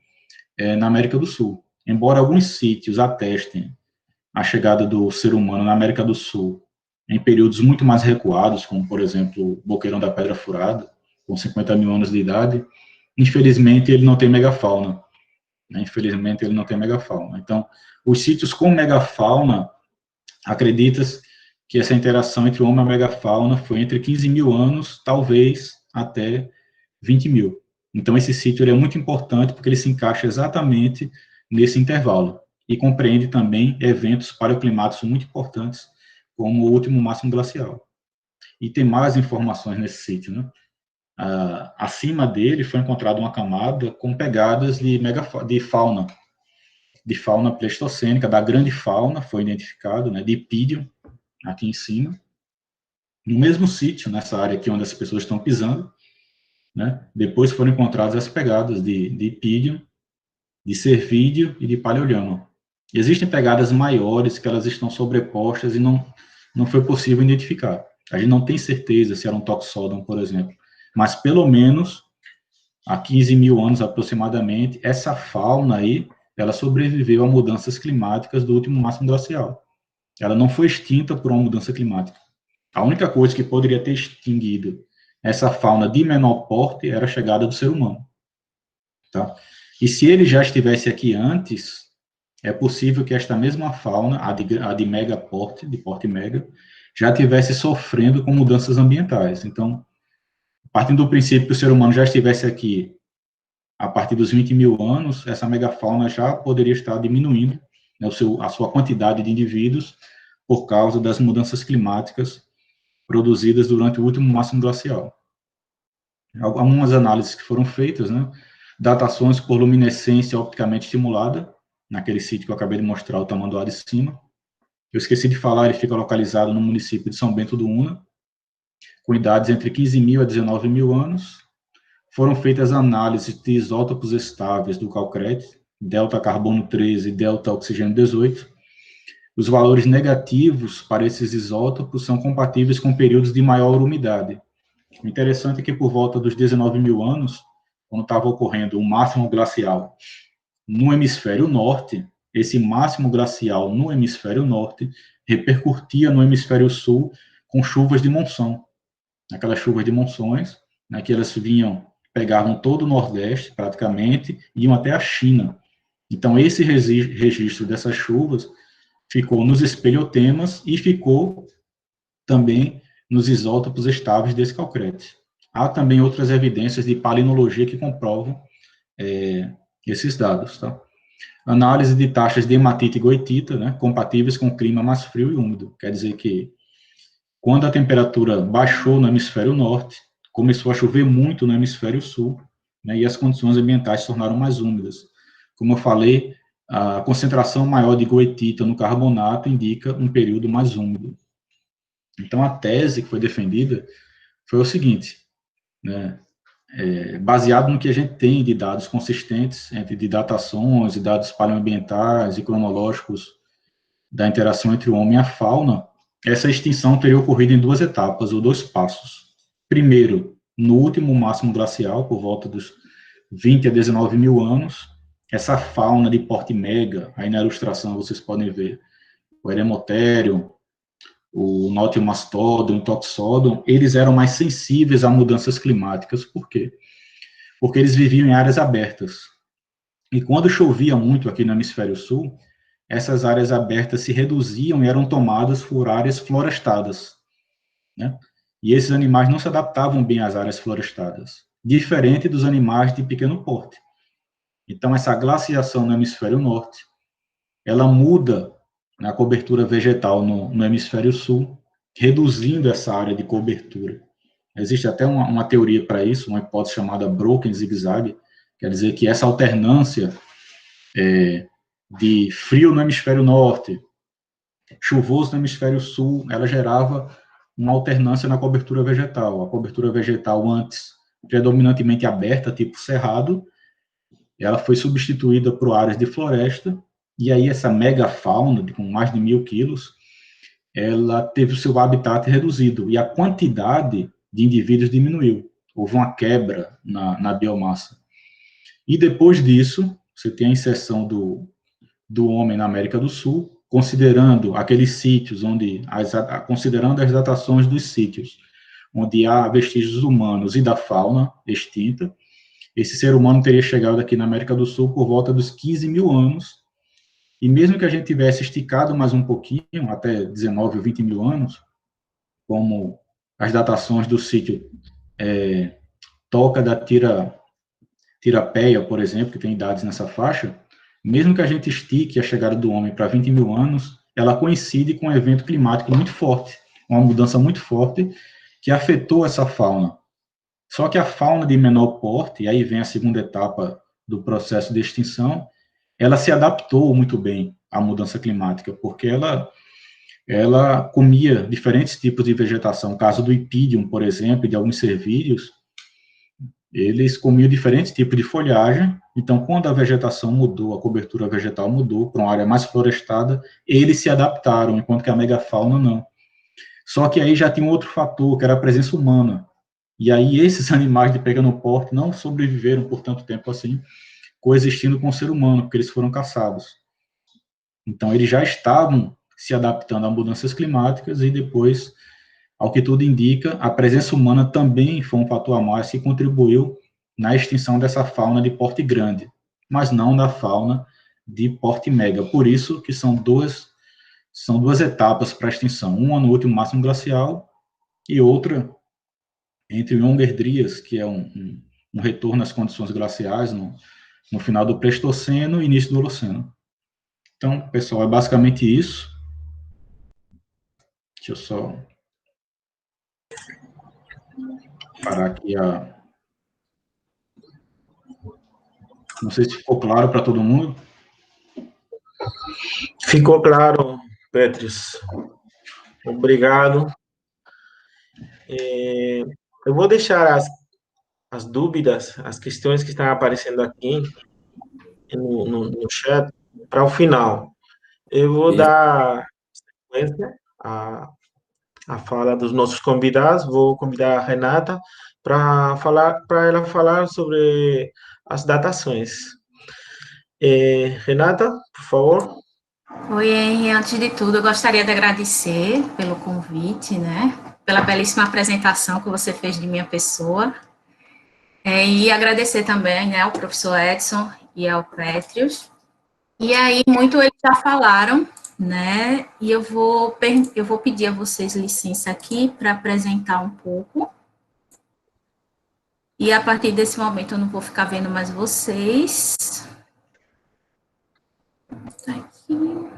C: na América do Sul. Embora alguns sítios atestem a chegada do ser humano na América do Sul em períodos muito mais recuados, como, por exemplo, o Boqueirão da Pedra Furada, com 50 mil anos de idade, infelizmente ele não tem megafauna. Infelizmente ele não tem megafauna. Então, os sítios com megafauna, acredita-se que essa interação entre o homem e a megafauna foi entre 15 mil anos, talvez até 20 mil. Então, esse sítio ele é muito importante porque ele se encaixa exatamente nesse intervalo e compreende também eventos paleoclimáticos muito importantes, como o último máximo glacial. E tem mais informações nesse sítio, né? Acima dele foi encontrada uma camada com pegadas de fauna pleistocênica, da grande fauna, foi identificado, né, de Ipídio, aqui em cima. No mesmo sítio, nessa área aqui onde as pessoas estão pisando, né, depois foram encontradas as pegadas de Ipídio, de Cervídeo e de Paleolhama. Existem pegadas maiores que elas estão sobrepostas e não foi possível identificar. A gente não tem certeza se era um Toxodon, por exemplo, mas pelo menos há 15 mil anos aproximadamente, essa fauna aí, ela sobreviveu a mudanças climáticas do último máximo glacial. Ela não foi extinta por uma mudança climática. A única coisa que poderia ter extinguido essa fauna de menor porte era a chegada do ser humano. Tá? E se ele já estivesse aqui antes, é possível que esta mesma fauna, a de mega porte, de porte mega, já estivesse sofrendo com mudanças ambientais. Então, partindo do princípio que o ser humano já estivesse aqui a partir dos 20 mil anos, essa megafauna já poderia estar diminuindo, né, a sua quantidade de indivíduos por causa das mudanças climáticas produzidas durante o último máximo glacial. Algumas análises que foram feitas, né, datações por luminescência opticamente estimulada, naquele sítio que eu acabei de mostrar o tamanho do lado de cima. Eu esqueci de falar, ele fica localizado no município de São Bento do Una, com idades entre 15 mil a 19 mil anos. Foram feitas análises de isótopos estáveis do calcrete, delta carbono 13 e delta oxigênio 18. Os valores negativos para esses isótopos são compatíveis com períodos de maior umidade. O interessante é que por volta dos 19 mil anos, quando estava ocorrendo o máximo glacial no hemisfério norte, esse máximo glacial no hemisfério norte repercutia no hemisfério sul com chuvas de monção. Aquelas chuvas de monções, né, que elas pegavam todo o Nordeste, praticamente, e iam até a China. Então, esse registro dessas chuvas ficou nos espelhotemas e ficou também nos isótopos estáveis desse calcrete. Há também outras evidências de palinologia que comprovam esses dados, tá? Análise de taxas de hematite e goetita, né, compatíveis com o clima mais frio e úmido. Quer dizer que, quando a temperatura baixou no hemisfério norte, começou a chover muito no hemisfério sul, né, e as condições ambientais se tornaram mais úmidas. Como eu falei, a concentração maior de goetita no carbonato indica um período mais úmido. Então, a tese que foi defendida foi o seguinte, né, baseado no que a gente tem de dados consistentes, de datações e dados paleoambientais e cronológicos da interação entre o homem e a fauna, essa extinção teria ocorrido em 2 etapas, ou 2 passos. Primeiro, no último máximo glacial, por volta dos 20 a 19 mil anos, essa fauna de porte mega, aí na ilustração vocês podem ver o Eremotherium, o Nautiomastodon, o Toxodon, eles eram mais sensíveis a mudanças climáticas. Por quê? Porque eles viviam em áreas abertas. E quando chovia muito aqui no hemisfério sul, essas áreas abertas se reduziam e eram tomadas por áreas florestadas, né? E esses animais não se adaptavam bem às áreas florestadas, diferente dos animais de pequeno porte. Então, essa glaciação no hemisfério norte, ela muda a cobertura vegetal no hemisfério sul, reduzindo essa área de cobertura. Existe até uma teoria para isso, uma hipótese chamada Broken zigue-zague, quer dizer que essa alternância de frio no hemisfério norte, chuvoso no hemisfério sul, ela gerava uma alternância na cobertura vegetal. A cobertura vegetal antes predominantemente aberta, tipo cerrado, ela foi substituída por áreas de floresta, e aí essa megafauna, com mais de 1.000 quilos, ela teve o seu habitat reduzido, e a quantidade de indivíduos diminuiu. Houve uma quebra na biomassa. E depois disso, você tem a inserção do homem na América do Sul, considerando aqueles sítios considerando as datações dos sítios, onde há vestígios humanos e da fauna extinta, esse ser humano teria chegado aqui na América do Sul por volta dos 15 mil anos, e mesmo que a gente tivesse esticado mais um pouquinho, até 19 ou 20 mil anos, como as datações do sítio Toca da Tirapeia, por exemplo, que tem idades nessa faixa, mesmo que a gente estique a chegada do homem para 20 mil anos, ela coincide com um evento climático muito forte, uma mudança muito forte, que afetou essa fauna. Só que a fauna de menor porte, e aí vem a segunda etapa do processo de extinção, ela se adaptou muito bem à mudança climática, porque ela comia diferentes tipos de vegetação. O caso do Ipidium, por exemplo, e de alguns cervídeos, eles comiam diferentes tipos de folhagem. Então, quando a vegetação mudou, a cobertura vegetal mudou para uma área mais florestada, eles se adaptaram, enquanto que a megafauna não. Só que aí já tinha um outro fator, que era a presença humana. E aí esses animais de pequeno porte não sobreviveram por tanto tempo assim, coexistindo com o ser humano, porque eles foram caçados. Então, eles já estavam se adaptando a mudanças climáticas, e depois, ao que tudo indica, a presença humana também foi um fator a mais que contribuiu na extinção dessa fauna de porte grande, mas não da fauna de porte mega. Por isso que são duas etapas para a extinção, uma no último máximo glacial e outra entre o Younger Dryas, que é um um retorno às condições glaciais no final do Pleistoceno e início do Holoceno. Então, pessoal, é basicamente isso. Deixa eu só parar aqui Não sei se ficou claro para todo mundo.
A: Ficou claro, Petrus. Obrigado. Eu vou deixar as dúvidas, as questões que estão aparecendo aqui no chat para o final. Eu vou dar sequência à fala dos nossos convidados. Vou convidar a Renata para ela falar sobre as datações. Renata, por favor.
D: Oi, Henry. Antes de tudo, eu gostaria de agradecer pelo convite, né? Pela belíssima apresentação que você fez de minha pessoa. E agradecer também, né, ao professor Edson e ao Pétrios. E aí, muito eles já falaram, né? E eu vou pedir a vocês licença aqui para apresentar um pouco. E a partir desse momento eu não vou ficar vendo mais vocês. Tá aqui.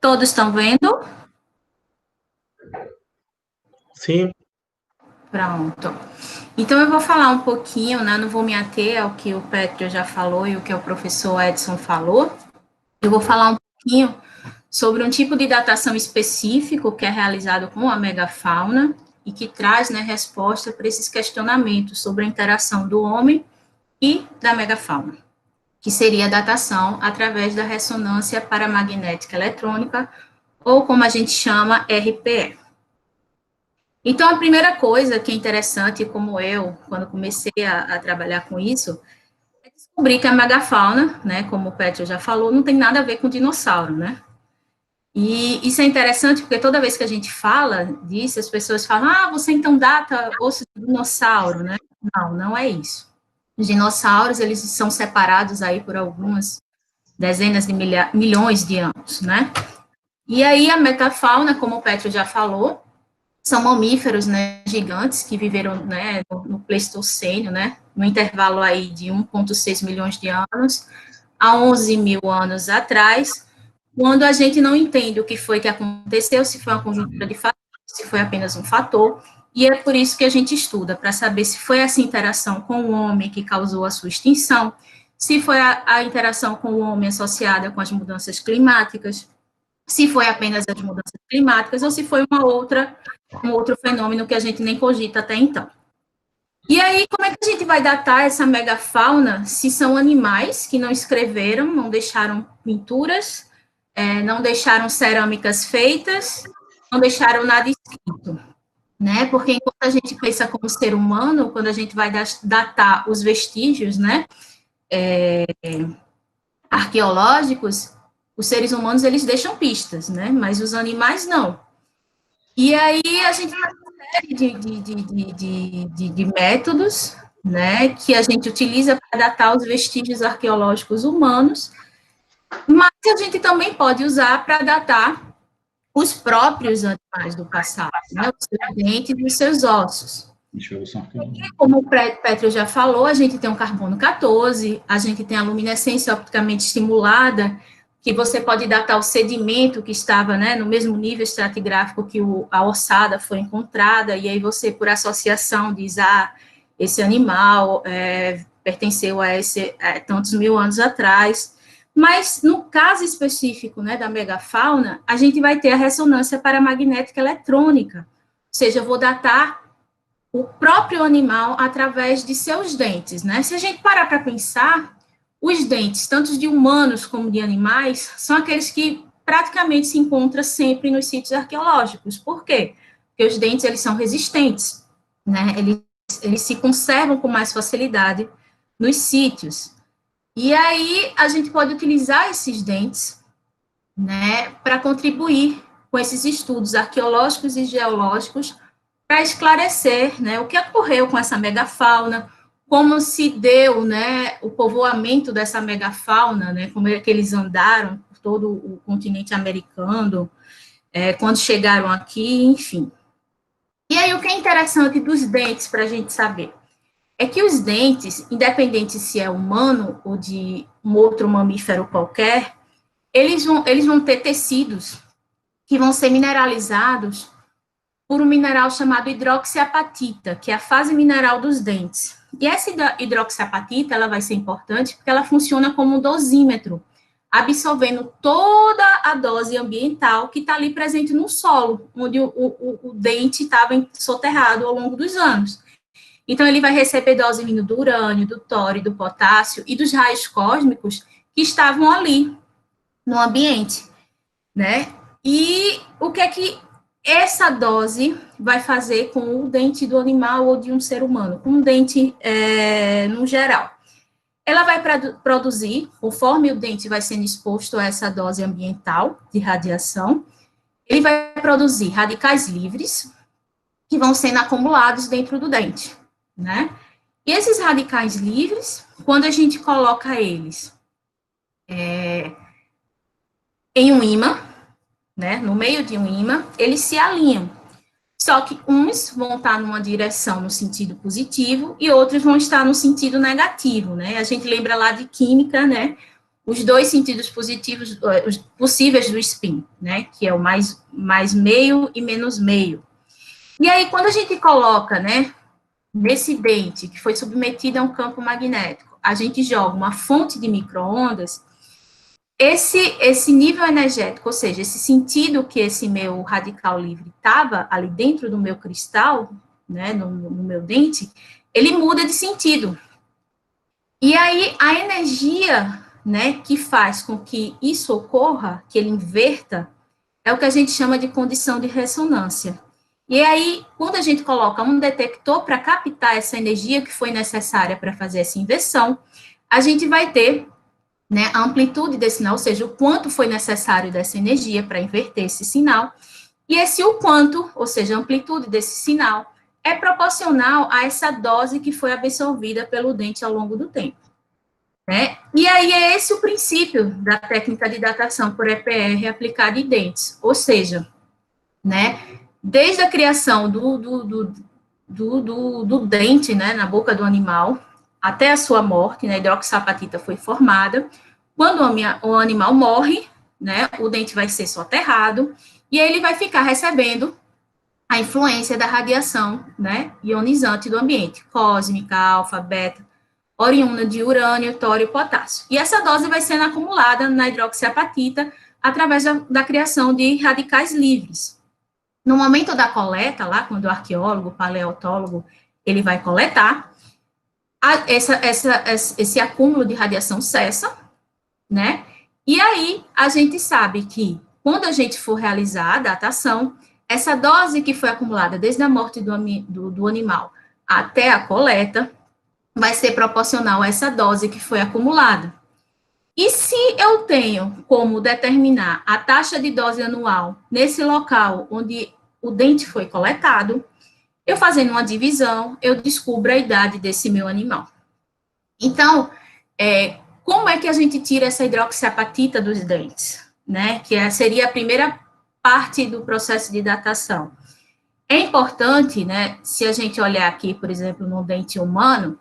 D: Todos estão vendo?
A: Sim.
D: Pronto. Então, eu vou falar um pouquinho, né? Não vou me ater ao que o Pétrio já falou e o que o professor Edson falou. Eu vou falar um pouquinho sobre um tipo de datação específico que é realizado com a megafauna e que traz, né, resposta para esses questionamentos sobre a interação do homem e da megafauna, que seria a datação através da ressonância paramagnética eletrônica, ou como a gente chama, RPE. Então, a primeira coisa que é interessante, como eu, quando comecei a trabalhar com isso, é descobrir que a megafauna, né, como o Pétrio já falou, não tem nada a ver com dinossauro, né? E isso é interessante porque toda vez que a gente fala disso, as pessoas falam, você então data osso de dinossauro, né? Não, não é isso. Os dinossauros, eles são separados aí por algumas dezenas de milhões de anos, né? E aí a metafauna, como o Pétrio já falou, são mamíferos, né, gigantes que viveram, né, no Pleistoceno, né, no intervalo aí de 1,6 milhões de anos a 11 mil anos atrás, quando a gente não entende o que foi que aconteceu, se foi uma conjuntura de fatores, se foi apenas um fator, e é por isso que a gente estuda, para saber se foi essa interação com o homem que causou a sua extinção, se foi a interação com o homem associada com as mudanças climáticas, se foi apenas as mudanças climáticas, ou se foi um outro fenômeno que a gente nem cogita até então. E aí, como é que a gente vai datar essa megafauna se são animais que não escreveram, não deixaram pinturas, não deixaram cerâmicas feitas, não deixaram nada escrito, né? Porque enquanto a gente pensa como ser humano, quando a gente vai datar os vestígios, né, arqueológicos, os seres humanos, eles deixam pistas, né? Mas os animais, não. E aí, a gente tem uma série de métodos, né, que a gente utiliza para datar os vestígios arqueológicos humanos, mas a gente também pode usar para datar os próprios animais do passado, né, os seus dentes e os seus ossos. E como o Pétrio já falou, a gente tem um carbono 14, a gente tem a luminescência opticamente estimulada, que você pode datar o sedimento que estava, né, no mesmo nível estratigráfico que a ossada foi encontrada, e aí você, por associação, diz, esse animal pertenceu a tantos mil anos atrás. Mas, no caso específico, né, da megafauna, a gente vai ter a ressonância paramagnética eletrônica, ou seja, eu vou datar o próprio animal através de seus dentes, né? Se a gente parar para pensar, os dentes, tanto de humanos como de animais, são aqueles que praticamente se encontram sempre nos sítios arqueológicos. Por quê? Porque os dentes, eles são resistentes, né? Eles se conservam com mais facilidade nos sítios. E aí, a gente pode utilizar esses dentes, né, para contribuir com esses estudos arqueológicos e geológicos para esclarecer, né, o que ocorreu com essa megafauna, como se deu, né, o povoamento dessa megafauna, né, como é que eles andaram por todo o continente americano, quando chegaram aqui, enfim. E aí, o que é interessante dos dentes, para a gente saber, é que os dentes, independente se é humano ou de um outro mamífero qualquer, eles vão ter tecidos que vão ser mineralizados por um mineral chamado hidroxiapatita, que é a fase mineral dos dentes. E essa hidroxiapatita, ela vai ser importante porque ela funciona como um dosímetro, absorvendo toda a dose ambiental que está ali presente no solo, onde o dente estava soterrado ao longo dos anos. Então, ele vai receber dose vindo do urânio, do tório, do potássio e dos raios cósmicos que estavam ali no ambiente, né? E o que é que essa dose vai fazer com o dente do animal ou de um ser humano? Um dente, no geral. Ela vai produzir, conforme o dente vai sendo exposto a essa dose ambiental de radiação, ele vai produzir radicais livres que vão sendo acumulados dentro do dente, né? E esses radicais livres, quando a gente coloca eles em um ímã, né, no meio de um ímã, eles se alinham. Só que uns vão estar numa direção no sentido positivo e outros vão estar no sentido negativo, né? A gente lembra lá de química, né? Os dois sentidos positivos, os possíveis do spin, né? Que é o mais meio e menos meio. E aí, quando a gente coloca, né, nesse dente que foi submetido a um campo magnético, a gente joga uma fonte de micro-ondas, esse nível energético, ou seja, esse sentido que esse meu radical livre estava ali dentro do meu cristal, né, no meu dente, ele muda de sentido. E aí, a energia, né, que faz com que isso ocorra, que ele inverta, é o que a gente chama de condição de ressonância. E aí, quando a gente coloca um detector para captar essa energia que foi necessária para fazer essa inversão, a gente vai ter, né, a amplitude desse sinal, ou seja, o quanto foi necessário dessa energia para inverter esse sinal, e esse o quanto, ou seja, a amplitude desse sinal, é proporcional a essa dose que foi absorvida pelo dente ao longo do tempo, né? E aí é esse o princípio da técnica de datação por EPR aplicada em dentes, ou seja, né, desde a criação do dente, né, na boca do animal, até a sua morte, né, a hidroxiapatita foi formada. Quando o animal morre, né, o dente vai ser soterrado, e ele vai ficar recebendo a influência da radiação, né, ionizante do ambiente, cósmica, alfa, beta, oriunda de urânio, tório e potássio. E essa dose vai sendo acumulada na hidroxiapatita através da criação de radicais livres. No momento da coleta, lá, quando o arqueólogo, o paleontólogo, ele vai coletar, esse acúmulo de radiação cessa, né? E aí, a gente sabe que, quando a gente for realizar a datação, essa dose que foi acumulada desde a morte do animal até a coleta, vai ser proporcional a essa dose que foi acumulada. E se eu tenho como determinar a taxa de dose anual nesse local onde o dente foi coletado, eu fazendo uma divisão, eu descubro a idade desse meu animal. Então, como é que a gente tira essa hidroxiapatita dos dentes, né? Que seria a primeira parte do processo de datação. É importante, né, se a gente olhar aqui, por exemplo, no dente humano,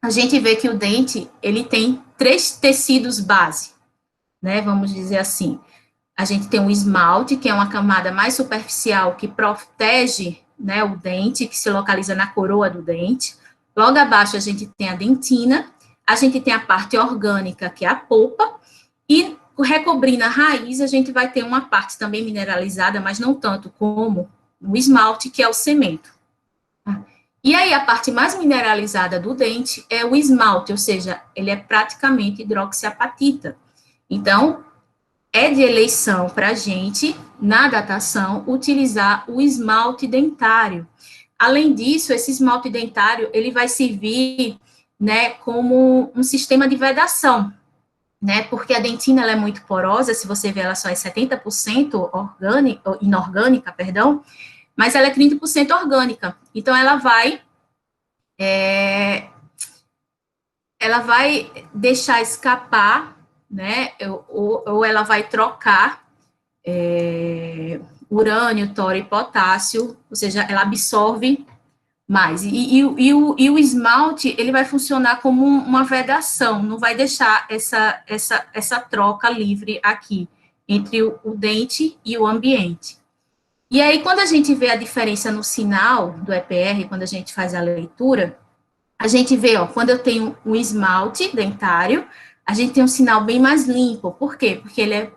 D: a gente vê que o dente, ele tem 3 tecidos base, né, vamos dizer assim. A gente tem o esmalte, que é uma camada mais superficial que protege, né, o dente, que se localiza na coroa do dente. Logo abaixo a gente tem a dentina, a gente tem a parte orgânica, que é a polpa, e recobrindo a raiz, a gente vai ter uma parte também mineralizada, mas não tanto como o esmalte, que é o cemento. E aí, a parte mais mineralizada do dente é o esmalte, ou seja, ele é praticamente hidroxiapatita. Então, é de eleição para a gente, na datação, utilizar o esmalte dentário. Além disso, esse esmalte dentário, ele vai servir, né, como um sistema de vedação, né, porque a dentina, ela é muito porosa, se você ver, ela só é 70% inorgânica, perdão, mas ela é 30% orgânica. Então, ela vai deixar escapar né, ou ela vai trocar urânio, tório e potássio, ou seja, ela absorve mais. E o esmalte, ele vai funcionar como uma vedação, não vai deixar essa troca livre aqui, entre o dente e o ambiente. E aí, quando a gente vê a diferença no sinal do EPR, quando a gente faz a leitura, a gente vê, ó, quando eu tenho um esmalte dentário, a gente tem um sinal bem mais limpo. Por quê? Porque ele é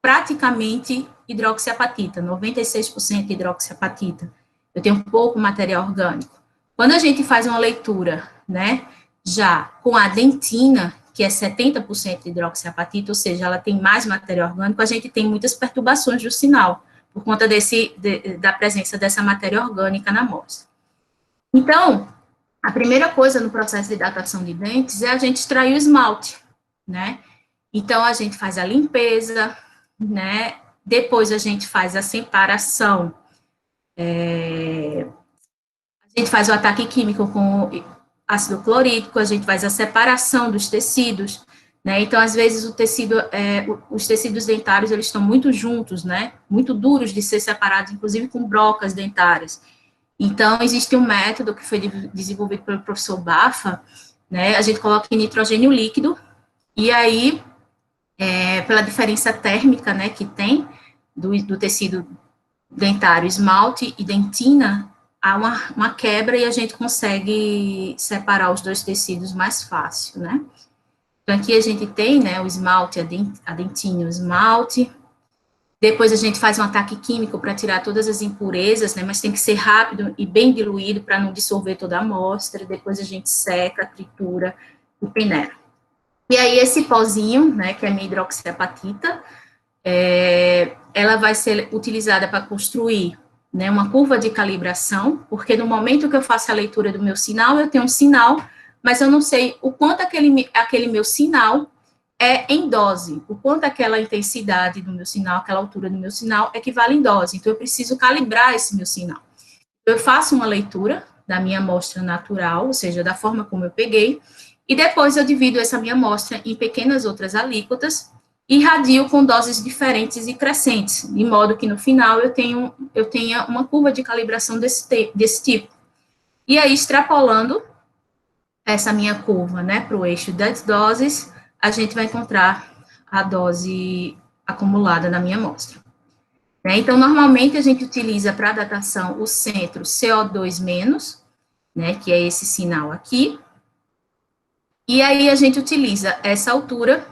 D: praticamente hidroxiapatita, 96% hidroxiapatita. Eu tenho pouco material orgânico. Quando a gente faz uma leitura, né, já com a dentina, que é 70% hidroxiapatita, ou seja, ela tem mais material orgânico, a gente tem muitas perturbações do sinal, por conta da presença dessa matéria orgânica na amostra. Então, a primeira coisa no processo de datação de dentes é a gente extrair o esmalte, né? Então, a gente faz a limpeza, né? Depois a gente faz a separação, a gente faz o ataque químico com ácido clorídrico, a gente faz a separação dos tecidos, né? Então, às vezes, os tecidos dentários, eles estão muito juntos, né? Muito duros de ser separados, inclusive com brocas dentárias. Então, existe um método que foi desenvolvido pelo professor Bafa, né? A gente coloca em nitrogênio líquido, e aí, pela diferença térmica, né, que tem do tecido dentário, esmalte e dentina, há uma quebra e a gente consegue separar os dois tecidos mais fácil, né? Então, aqui a gente tem, né, o esmalte, a dentina, o esmalte. Depois a gente faz um ataque químico para tirar todas as impurezas, né, mas tem que ser rápido e bem diluído para não dissolver toda a amostra. Depois a gente seca, tritura e peneira. E aí esse pozinho, né, que é a minha hidroxiapatita, ela vai ser utilizada para construir, né, uma curva de calibração, porque no momento que eu faço a leitura do meu sinal, eu tenho um sinal, mas eu não sei o quanto aquele meu sinal é em dose, o quanto aquela intensidade do meu sinal, aquela altura do meu sinal equivale em dose. Então, eu preciso calibrar esse meu sinal. Eu faço uma leitura da minha amostra natural, ou seja, da forma como eu peguei, e depois eu divido essa minha amostra em pequenas outras alíquotas e irradio com doses diferentes e crescentes, de modo que no final eu tenha uma curva de calibração desse tipo. E aí, extrapolando essa minha curva, né, para o eixo das doses, a gente vai encontrar a dose acumulada na minha amostra. Então, normalmente a gente utiliza para datação o centro CO2-, né, que é esse sinal aqui, e aí a gente utiliza essa altura,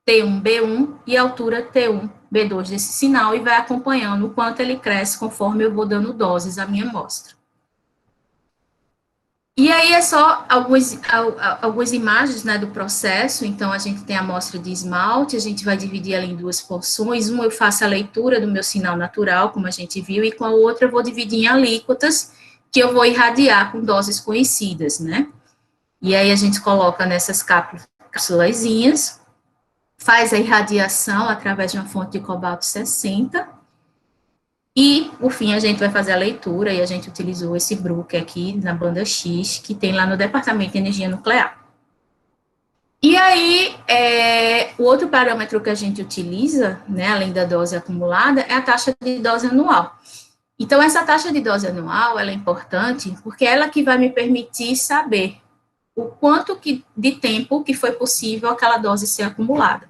D: T1B1, e a altura T1B2 desse sinal, e vai acompanhando o quanto ele cresce conforme eu vou dando doses à minha amostra. E aí é só algumas imagens, né, do processo. Então, a gente tem a amostra de esmalte, a gente vai dividir ela em duas porções. Uma eu faço a leitura do meu sinal natural, como a gente viu, e com a outra eu vou dividir em alíquotas, que eu vou irradiar com doses conhecidas, né? E aí a gente coloca nessas cápsulazinhas, faz a irradiação através de uma fonte de cobalto 60, e, por fim, a gente vai fazer a leitura, e a gente utilizou esse Bruker aqui, na banda X, que tem lá no Departamento de Energia Nuclear. E aí, o outro parâmetro que a gente utiliza, né, além da dose acumulada, é a taxa de dose anual. Então, essa taxa de dose anual, ela é importante, porque é ela que vai me permitir saber o quanto de tempo que foi possível aquela dose ser acumulada.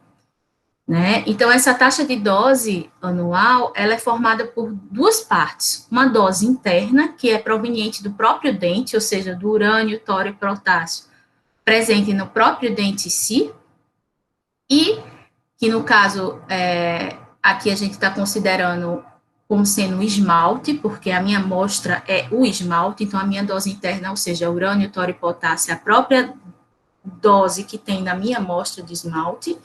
D: Né? Então, essa taxa de dose anual, ela é formada por duas partes. Uma dose interna, que é proveniente do próprio dente, ou seja, do urânio, tório e potássio, presente no próprio dente em si, e que, no caso, aqui a gente está considerando como sendo o esmalte, porque a minha amostra é o esmalte, então a minha dose interna, ou seja, urânio, tório e potássio, é a própria dose que tem na minha amostra de esmalte,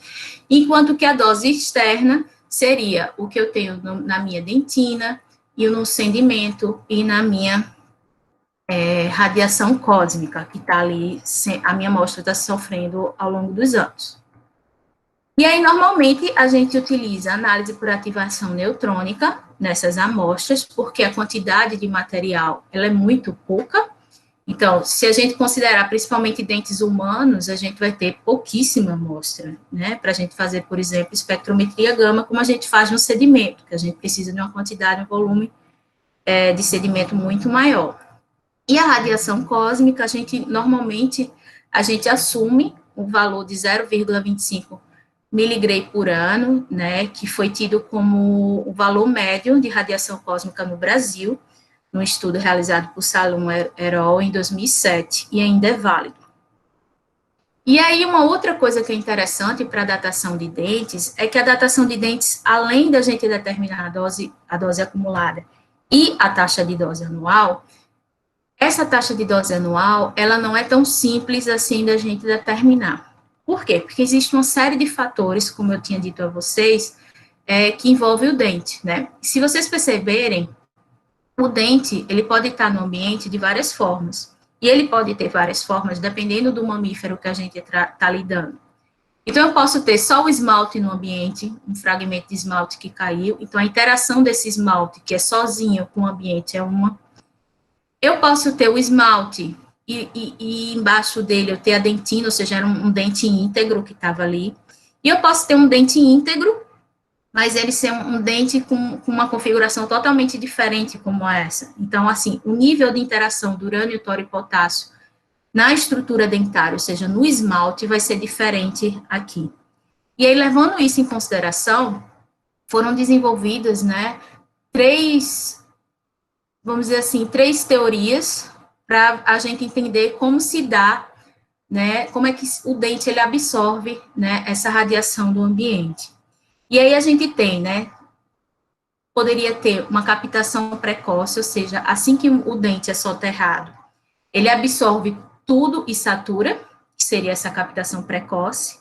D: enquanto que a dose externa seria o que eu tenho na minha dentina, e no sedimento, e na minha radiação cósmica, que está ali, a minha amostra está sofrendo ao longo dos anos. E aí, normalmente, a gente utiliza análise por ativação neutrônica nessas amostras, porque a quantidade de material ela é muito pouca, Então, se a gente considerar principalmente dentes humanos, a gente vai ter pouquíssima amostra, né, para a gente fazer, por exemplo, espectrometria gama, como a gente faz no sedimento, que a gente precisa de uma quantidade, um volume de sedimento muito maior. E a radiação cósmica, normalmente, a gente assume um valor de 0,25 miligray por ano, né, que foi tido como o valor médio de radiação cósmica no Brasil, num estudo realizado por Salum Herol em 2007, e ainda é válido. E aí, uma outra coisa que é interessante para a datação de dentes, é que a datação de dentes, além da gente determinar a dose acumulada e a taxa de dose anual, essa taxa de dose anual, ela não é tão simples assim da gente determinar. Por quê? Porque existe uma série de fatores, como eu tinha dito a vocês, que envolve o dente, né? Se vocês perceberem, o dente, ele pode estar no ambiente de várias formas. E ele pode ter várias formas, dependendo do mamífero que a gente está lidando. Então, eu posso ter só o esmalte no ambiente, um fragmento de esmalte que caiu. Então, a interação desse esmalte, que é sozinho com o ambiente, é uma. Eu posso ter o esmalte e embaixo dele eu ter a dentina, ou seja, era um dente íntegro que estava ali. E eu posso ter um dente íntegro, mas ele ser um dente com uma configuração totalmente diferente como essa. Então, assim, o nível de interação do urânio, tório e potássio na estrutura dentária, ou seja, no esmalte, vai ser diferente aqui. E aí, levando isso em consideração, foram desenvolvidas, né, vamos dizer assim, três teorias para a gente entender como se dá, né, como é que o dente ele absorve, né, essa radiação do ambiente. E aí a gente tem, né, poderia ter uma captação precoce, ou seja, assim que o dente é soterrado, ele absorve tudo e satura, que seria essa captação precoce.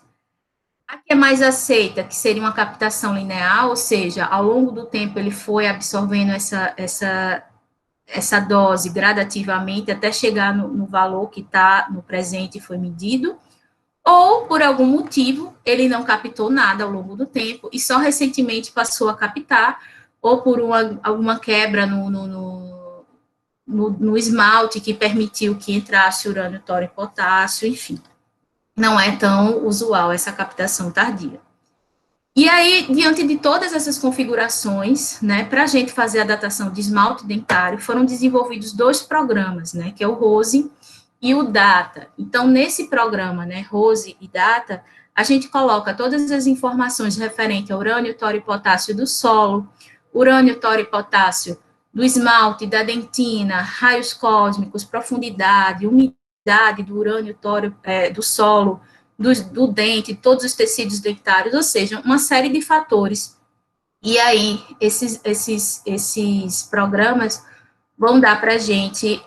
D: A que é mais aceita, que seria uma captação linear, ou seja, ao longo do tempo ele foi absorvendo essa dose gradativamente até chegar no valor que está no presente e foi medido, ou, por algum motivo, ele não captou nada ao longo do tempo e só recentemente passou a captar, ou por alguma quebra no esmalte que permitiu que entrasse urânio, tório e potássio, enfim. Não é tão usual essa captação tardia. E aí, diante de todas essas configurações, né, para a gente fazer a datação de esmalte dentário, foram desenvolvidos 2 programas, né, que é o ROSE e o DATA. Então, nesse programa, né, ROSE e DATA, a gente coloca todas as informações referentes ao urânio, tório e potássio do solo, urânio, tório e potássio do esmalte, da dentina, raios cósmicos, profundidade, umidade do urânio, tório do solo, do dente, todos os tecidos dentários, ou seja, uma série de fatores. E aí, esses programas vão dar para a gente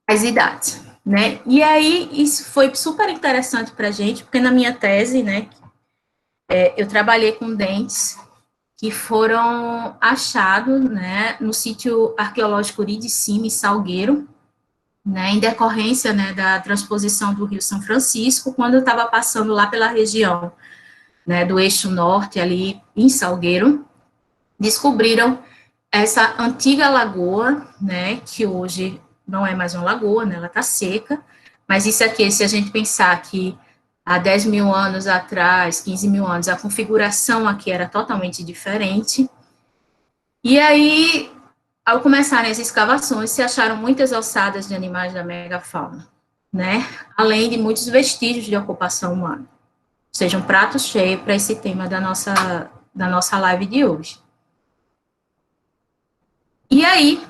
D: as idades, né? E aí, isso foi super interessante para a gente, porque na minha tese, né, eu trabalhei com dentes que foram achados, né, no sítio arqueológico Uri de Cima, em Salgueiro, né, em decorrência, né, da transposição do Rio São Francisco, quando eu estava passando lá pela região, né, do eixo norte, ali em Salgueiro, descobriram essa antiga lagoa, né, que hoje não é mais uma lagoa, né, ela está seca, mas isso aqui, se a gente pensar que há 10 mil anos atrás, 15 mil anos, a configuração aqui era totalmente diferente, e aí, ao começarem as escavações, se acharam muitas ossadas de animais da megafauna, né, além de muitos vestígios de ocupação humana. Ou seja, um prato cheio para esse tema da nossa live de hoje. E aí,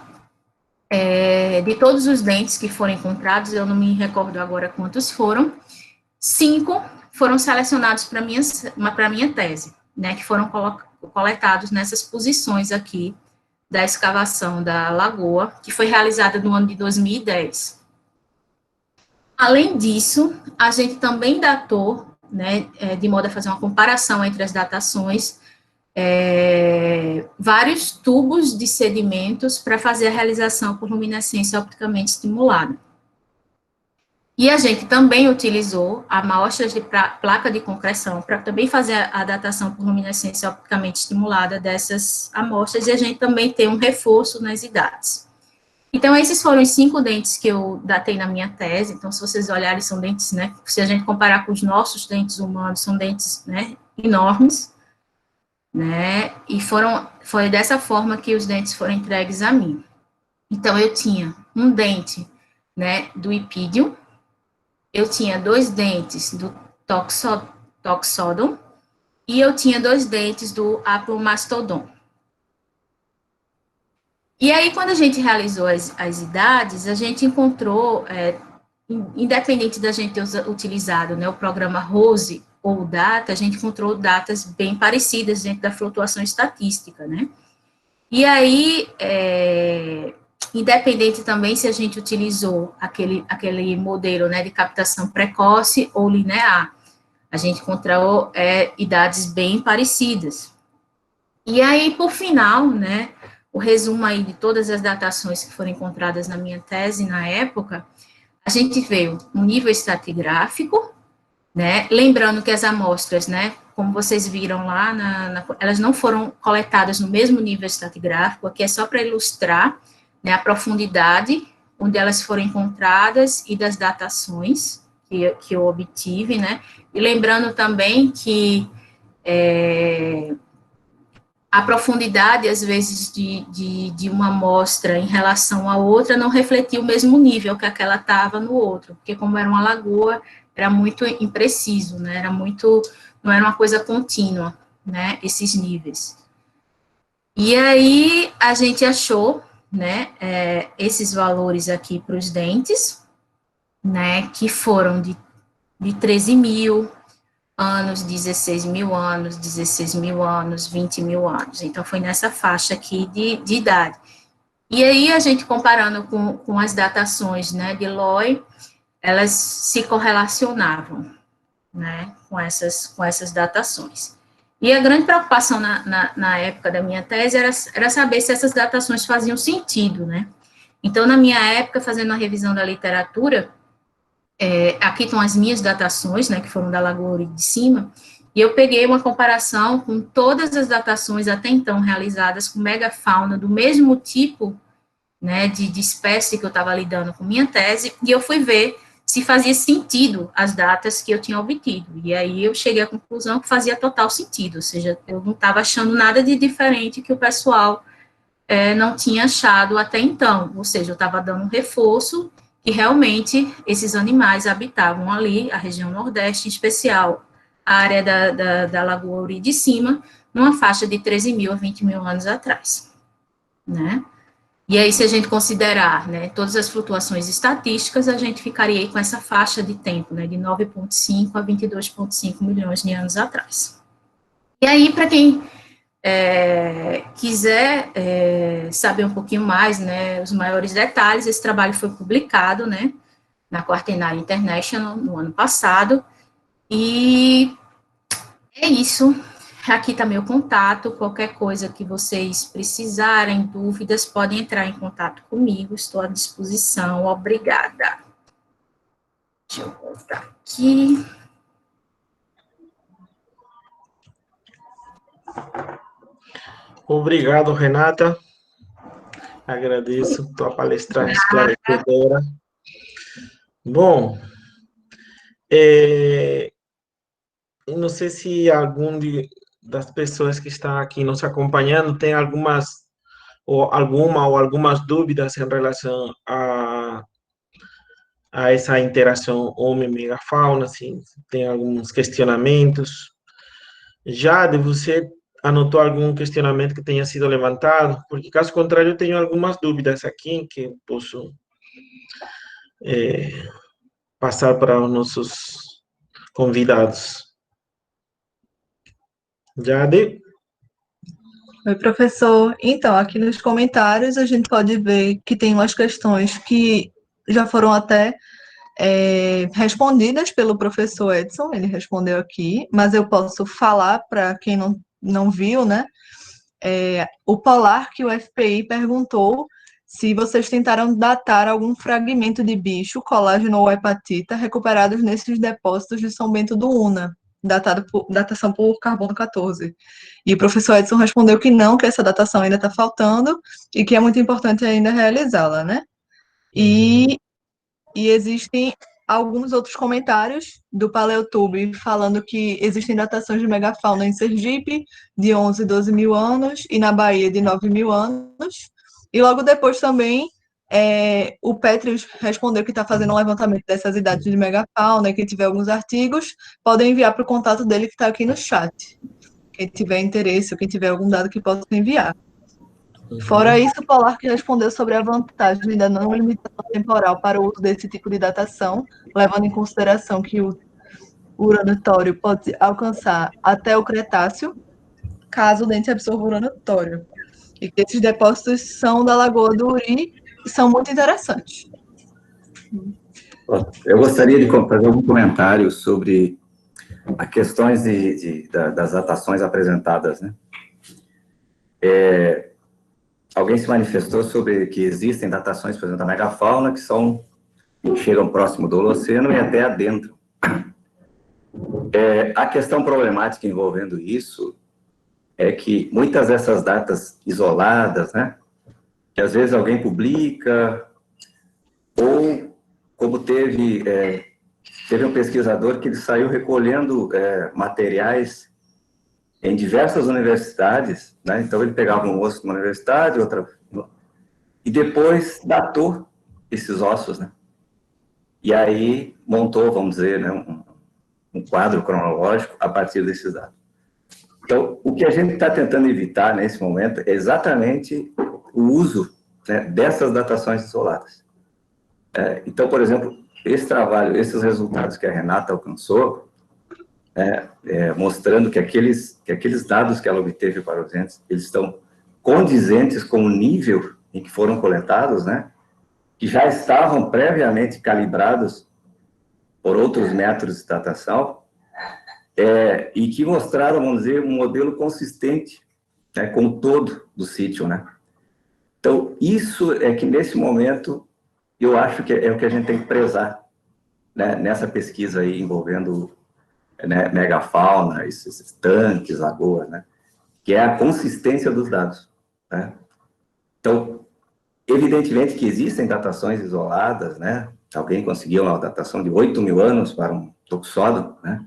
D: de todos os dentes que foram encontrados, eu não me recordo agora quantos foram, 5 foram selecionados para minha tese, né, que foram coletados nessas posições aqui da escavação da lagoa, que foi realizada no ano de 2010. Além disso, a gente também datou, né, de modo a fazer uma comparação entre as datações, vários tubos de sedimentos para fazer a realização por luminescência opticamente estimulada. E a gente também utilizou amostras de placa de concreção para também fazer a datação por luminescência opticamente estimulada dessas amostras, e a gente também tem um reforço nas idades. Então, esses foram os 5 dentes que eu datei na minha tese. Então, se vocês olharem, são dentes, né, se a gente comparar com os nossos dentes humanos, são dentes, né, enormes, né, e foi dessa forma que os dentes foram entregues a mim. Então, eu tinha um dente, né, do Epidium, eu tinha 2 dentes do Toxodon, e eu tinha 2 dentes do Aplomastodon. E aí, quando a gente realizou as idades, a gente encontrou, independente da gente ter utilizado, né, o programa ROSE ou o DATA, a gente encontrou datas bem parecidas dentro da flutuação estatística, né? E aí, independente também se a gente utilizou aquele modelo, né, de captação precoce ou linear, a gente encontrou idades bem parecidas. E aí, por final, né, o resumo aí de todas as datações que foram encontradas na minha tese na época, a gente veio um nível estratigráfico, né, lembrando que as amostras, né, como vocês viram lá, elas não foram coletadas no mesmo nível estratigráfico, aqui é só para ilustrar, né, a profundidade onde elas foram encontradas e das datações que eu obtive, né, e lembrando também que a profundidade, às vezes, de uma amostra em relação à outra não refletia o mesmo nível que aquela estava no outro, porque como era uma lagoa, era muito impreciso, né, não era uma coisa contínua, né, esses níveis. E aí, a gente achou, né, esses valores aqui para os dentes, né, que foram de 13 mil, anos, 16 mil anos, 16 mil anos, 20 mil anos. Então, foi nessa faixa aqui de idade. E aí, a gente comparando com as datações, né, de Loy, elas se correlacionavam, né, com essas datações. E a grande preocupação na época da minha tese era saber se essas datações faziam sentido, né. Então, na minha época, fazendo a revisão da literatura, aqui estão as minhas datações, né, que foram da Lagoa de Cima, e eu peguei uma comparação com todas as datações até então realizadas com megafauna do mesmo tipo, né, de espécie que eu estava lidando com minha tese, e eu fui ver se fazia sentido as datas que eu tinha obtido, e aí eu cheguei à conclusão que fazia total sentido, ou seja, eu não estava achando nada de diferente que o pessoal não tinha achado até então, ou seja, eu estava dando um reforço que realmente esses animais habitavam ali, a região Nordeste, em especial a área da Lagoa Uri de Cima, numa faixa de 13 mil a 20 mil anos atrás, né? E aí, se a gente considerar, né, todas as flutuações estatísticas, a gente ficaria aí com essa faixa de tempo, né, de 9,5 a 22,5 milhões de anos atrás. E aí, para quem quiser saber um pouquinho mais, né, os maiores detalhes, esse trabalho foi publicado, né, na Quaternary International no ano passado, e é isso. Aqui está meu contato, qualquer coisa que vocês precisarem, dúvidas, podem entrar em contato comigo, estou à disposição, obrigada. Deixa eu voltar aqui.
A: Obrigado, Renata. Agradeço tua palestra esclarecedora. Bom, não sei se das pessoas que estão aqui nos acompanhando tem algumas dúvidas em relação a essa interação homem-megafauna, assim, tem alguns questionamentos. Jade, você anotou algum questionamento que tenha sido levantado? Porque, caso contrário, eu tenho algumas dúvidas aqui que eu posso passar para os nossos convidados. Jade?
E: Oi, professor. Então, aqui nos comentários a gente pode ver que tem umas questões que já foram até respondidas pelo professor Edson, ele respondeu aqui, mas eu posso falar para quem não viu, né? O Polar, que o FPI perguntou se vocês tentaram datar algum fragmento de bicho, colágeno ou hepatita, recuperados nesses depósitos de São Bento do Una. datação por carbono 14. E o professor Edson respondeu que não, que essa datação ainda está faltando e que é muito importante ainda realizá-la, né? E existem alguns outros comentários do Paleotube falando que existem datações de megafauna em Sergipe de 11 e 12 mil anos e na Bahia de 9 mil anos. E logo depois também o Petrius respondeu que está fazendo um levantamento dessas idades de megafauna e quem tiver alguns artigos podem enviar para o contato dele que está aqui no chat. Quem tiver interesse ou quem tiver algum dado que possa enviar. Fora isso, o Polark respondeu sobre a vantagem da não limitação temporal para o uso desse tipo de datação, levando em consideração que o uranotório pode alcançar até o Cretáceo, caso o dente absorva o uranotório. E que esses depósitos são da Lagoa do Uri e são muito interessantes.
B: Eu gostaria de fazer algum comentário sobre as questões das datações apresentadas, né? Alguém se manifestou sobre que existem datações, por exemplo, da megafauna, que chegam próximo do Holoceno e até adentro. A questão problemática envolvendo isso é que muitas dessas datas isoladas, né, que às vezes alguém publica, ou como teve um pesquisador que ele saiu recolhendo materiais em diversas universidades, né? Então ele pegava um osso de uma universidade, outra, e depois datou esses ossos, né? E aí montou, vamos dizer, né, um quadro cronológico a partir desses dados. Então, o que a gente está tentando evitar nesse momento é exatamente o uso, né, dessas datações isoladas. Então, por exemplo, esse trabalho, esses resultados que a Renata alcançou, mostrando que aqueles dados que ela obteve para os entes, eles estão condizentes com o nível em que foram coletados, né, que já estavam previamente calibrados por outros métodos de datação, e que mostraram, vamos dizer, um modelo consistente, né, com o todo do sítio, né. Então, isso é que, nesse momento, eu acho que é o que a gente tem que prezar, né, nessa pesquisa aí envolvendo, né, megafauna, esses tanques, lagoas, né, que é a consistência dos dados, né. Então, evidentemente que existem datações isoladas, né, alguém conseguiu uma datação de 8 mil anos para um toxódon, né,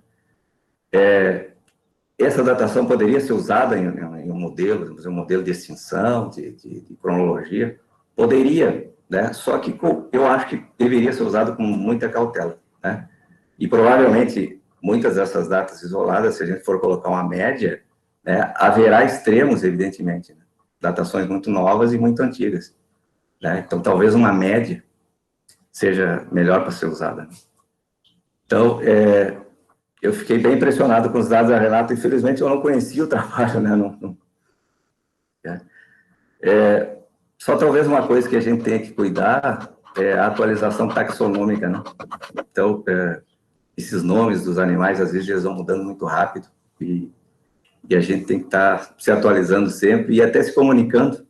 B: essa datação poderia ser usada em um modelo de extinção, de cronologia, poderia, né, só que eu acho que deveria ser usado com muita cautela, né, e provavelmente muitas dessas datas isoladas, se a gente for colocar uma média, né, haverá extremos, evidentemente, né? Datações muito novas e muito antigas, né? Então, talvez uma média seja melhor para ser usada. Então, eu fiquei bem impressionado com os dados da Renata, infelizmente eu não conhecia o trabalho, né? Só talvez uma coisa que a gente tenha que cuidar é a atualização taxonômica, né? Então, esses nomes dos animais, às vezes, eles vão mudando muito rápido e a gente tem que estar se atualizando sempre e até se comunicando,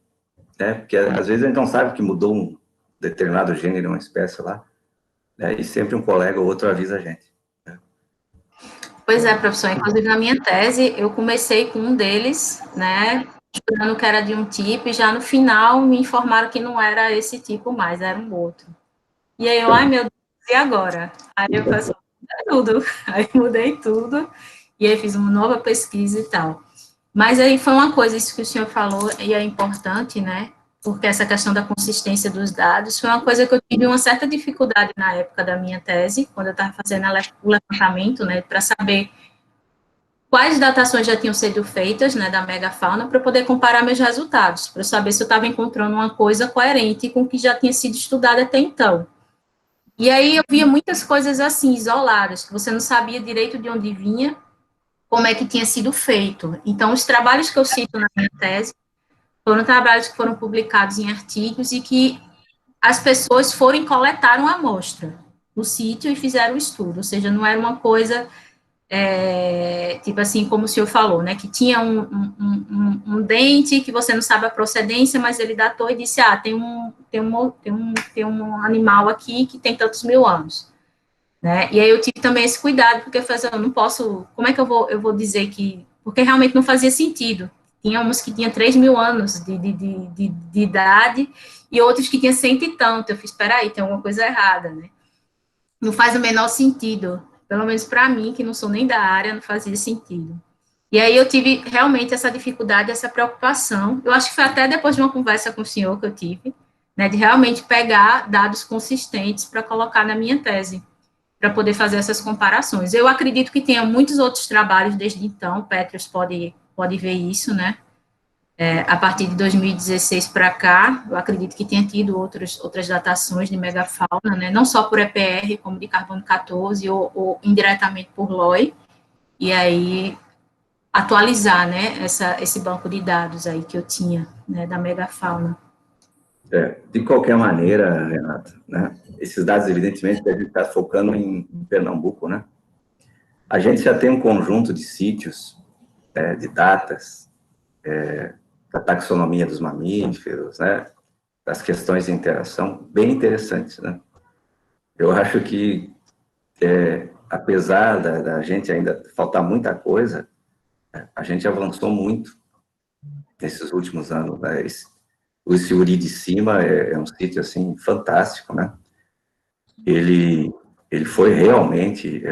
B: né? Porque, às vezes, a gente não sabe que mudou um determinado gênero, uma espécie lá, né? E sempre um colega ou outro avisa a gente. Né?
D: Pois é, professor. Inclusive, na minha tese, eu comecei com um deles, né? Esperando que era de um tipo, e já no final me informaram que não era esse tipo mais, era um outro. E aí eu, ai meu Deus, e agora? Aí eu falei assim, tudo. Aí mudei tudo, e aí fiz uma nova pesquisa e tal. Mas aí foi uma coisa, isso que o senhor falou, e é importante, né? Porque essa questão da consistência dos dados foi uma coisa que eu tive uma certa dificuldade na época da minha tese, quando eu estava fazendo o levantamento, né, para saber quais datações já tinham sido feitas, né, da megafauna, para poder comparar meus resultados, para saber se eu estava encontrando uma coisa coerente com o que já tinha sido estudado até então. E aí eu via muitas coisas assim, isoladas, que você não sabia direito de onde vinha, como é que tinha sido feito. Então, os trabalhos que eu cito na minha tese foram trabalhos que foram publicados em artigos e que as pessoas foram e coletaram a amostra no sítio e fizeram o estudo, ou seja, não era uma coisa, tipo assim, como o senhor falou, né, que tinha um dente que você não sabe a procedência, mas ele datou e disse, tem um animal aqui que tem tantos mil anos. né? E aí eu tive também esse cuidado, porque eu falei assim, eu não posso, como é que eu vou dizer que, porque realmente não fazia sentido. Tinha uns que tinham 3 mil anos de idade, e outros que tinham 100 e tanto. Eu fiz, espera aí, tem alguma coisa errada, né? Não faz o menor sentido, pelo menos para mim, que não sou nem da área, não fazia sentido. E aí eu tive realmente essa dificuldade, essa preocupação. Eu acho que foi até depois de uma conversa com o senhor que eu tive, né, de realmente pegar dados consistentes para colocar na minha tese, para poder fazer essas comparações. Eu acredito que tenha muitos outros trabalhos desde então, o Petrus pode ver isso, né? A partir de 2016 para cá, eu acredito que tenha tido outras datações de megafauna, né? Não só por EPR, como de carbono 14 ou indiretamente por LOI, e aí atualizar, né, esse banco de dados aí que eu tinha, né, da megafauna.
B: De qualquer maneira, Renata, né, esses dados, evidentemente, a gente está focando em Pernambuco, né? A gente já tem um conjunto de sítios, de datas, da taxonomia dos mamíferos, né, das questões de interação, bem interessantes, né? Eu acho que, apesar da gente ainda faltar muita coisa, a gente avançou muito nesses últimos anos, né? O Isiuri de Cima é um sítio, assim, fantástico, né? Ele foi realmente,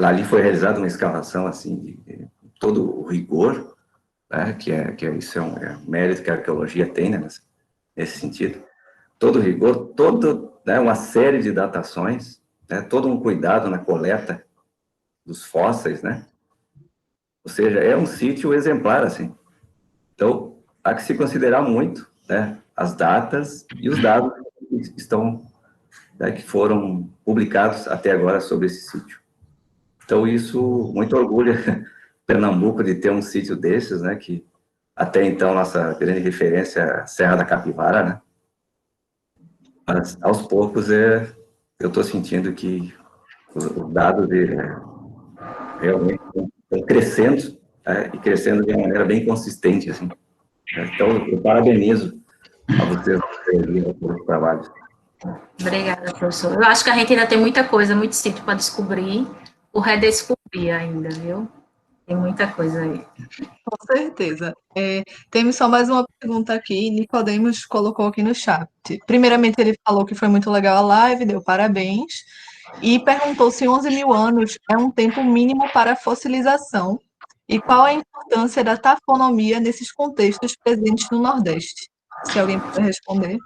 B: ali foi realizada uma escavação, assim, de todo o rigor, né? Isso é um mérito que a arqueologia tem, né? Nesse sentido. Todo o rigor, né, uma série de datações, né? Todo um cuidado na coleta dos fósseis, né? Ou seja, é um sítio exemplar, assim. Então, há que se considerar muito, né, as datas e os dados que estão, né, que foram publicados até agora sobre esse sítio. Então, isso muito orgulha Pernambuco de ter um sítio desses, né, que até então nossa grande referência é a Serra da Capivara, né? Mas, aos poucos, eu estou sentindo que os dados realmente estão crescendo, né, e crescendo de uma maneira bem consistente, assim. Então, eu parabenizo a vocês pelos trabalhos.
D: Obrigada, professor. Eu acho que a gente ainda tem muita coisa, muito sítio para descobrir, ou redescobrir ainda, viu? Tem muita coisa aí.
E: Com certeza. Temos só mais uma pergunta aqui. Nicodemos colocou aqui no chat. Primeiramente, ele falou que foi muito legal a live, deu parabéns. E perguntou se 11 mil anos é um tempo mínimo para fossilização e qual a importância da tafonomia nesses contextos presentes no Nordeste. Se alguém puder responder.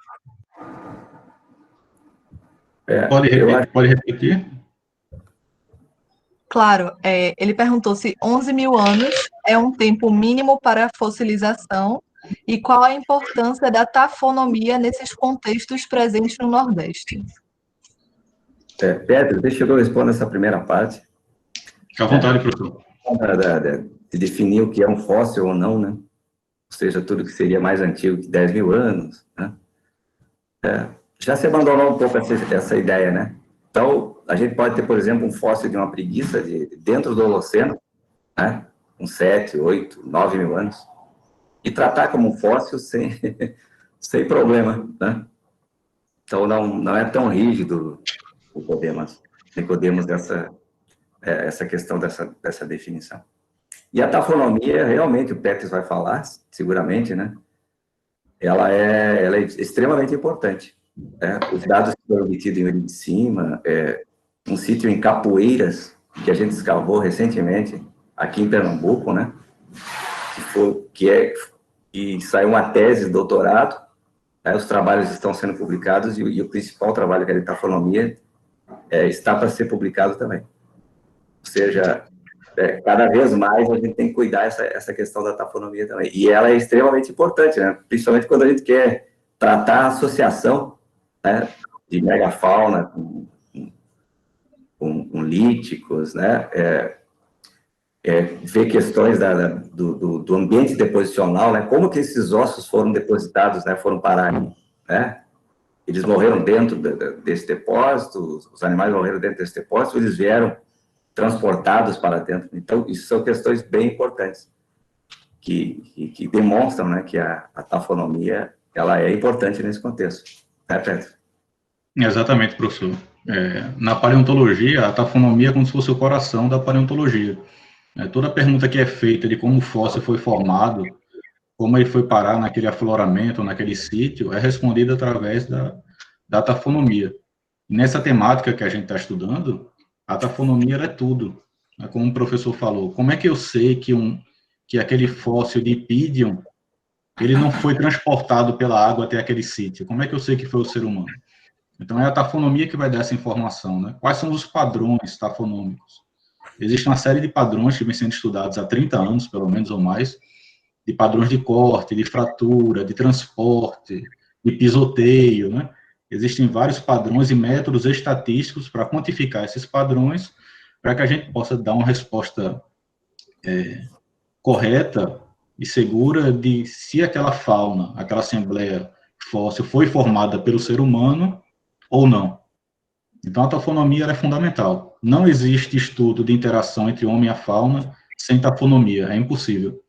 C: Pode repetir?
E: Claro, ele perguntou se 11 mil anos é um tempo mínimo para fossilização e qual a importância da tafonomia nesses contextos presentes no Nordeste.
B: Pedro, deixa eu responder essa primeira parte.
C: Fique à vontade, professor.
B: De definir o que é um fóssil ou não, né? Ou seja, tudo que seria mais antigo que 10 mil anos, né? Já se abandonou um pouco essa ideia, né? Então, a gente pode ter, por exemplo, um fóssil de uma preguiça dentro do Holoceno, né? Com 7, 8, 9 mil anos, e tratar como um fóssil sem problema, né? Então, não é tão rígido Nicodemos essa questão dessa definição. E a tafonomia, realmente, o Petris vai falar, seguramente, né? Ela é extremamente importante. Os dados que foram obtidos em Uri de Cima, um sítio em Capoeiras, que a gente escavou recentemente, aqui em Pernambuco, né? Que saiu uma tese de doutorado, né? Os trabalhos estão sendo publicados e o principal trabalho, que é de tafonomia, está para ser publicado também. Ou seja, cada vez mais a gente tem que cuidar essa questão da tafonomia também. E ela é extremamente importante, né? Principalmente quando a gente quer tratar a associação, né, de megafauna com líticos, né? Ver questões do ambiente deposicional, né? Como que esses ossos foram depositados, né? Foram parar ali, né? Eles morreram dentro desse depósito, os animais morreram dentro desse depósito, eles vieram transportados para dentro. Então, isso são questões bem importantes, que demonstram, né, que a tafonomia ela é importante nesse contexto. Né, Pedro?
C: Exatamente, professor. Na paleontologia, a tafonomia é como se fosse o coração da paleontologia. Toda pergunta que é feita de como o fóssil foi formado, como ele foi parar naquele afloramento, naquele sítio, é respondida através da tafonomia. E nessa temática que a gente está estudando, a tafonomia é tudo. Como o professor falou, como é que eu sei que aquele fóssil de Ipidium, ele não foi transportado pela água até aquele sítio? Como é que eu sei que foi o ser humano? Então, é a tafonomia que vai dar essa informação, né? Quais são os padrões tafonômicos? Existe uma série de padrões que vêm sendo estudados há 30 anos, pelo menos, ou mais, de padrões de corte, de fratura, de transporte, de pisoteio, né? Existem vários padrões e métodos estatísticos para quantificar esses padrões, para que a gente possa dar uma resposta correta e segura de se aquela fauna, aquela assembleia fóssil foi formada pelo ser humano ou não. Então, a tafonomia é fundamental. Não existe estudo de interação entre homem e a fauna sem tafonomia, é impossível.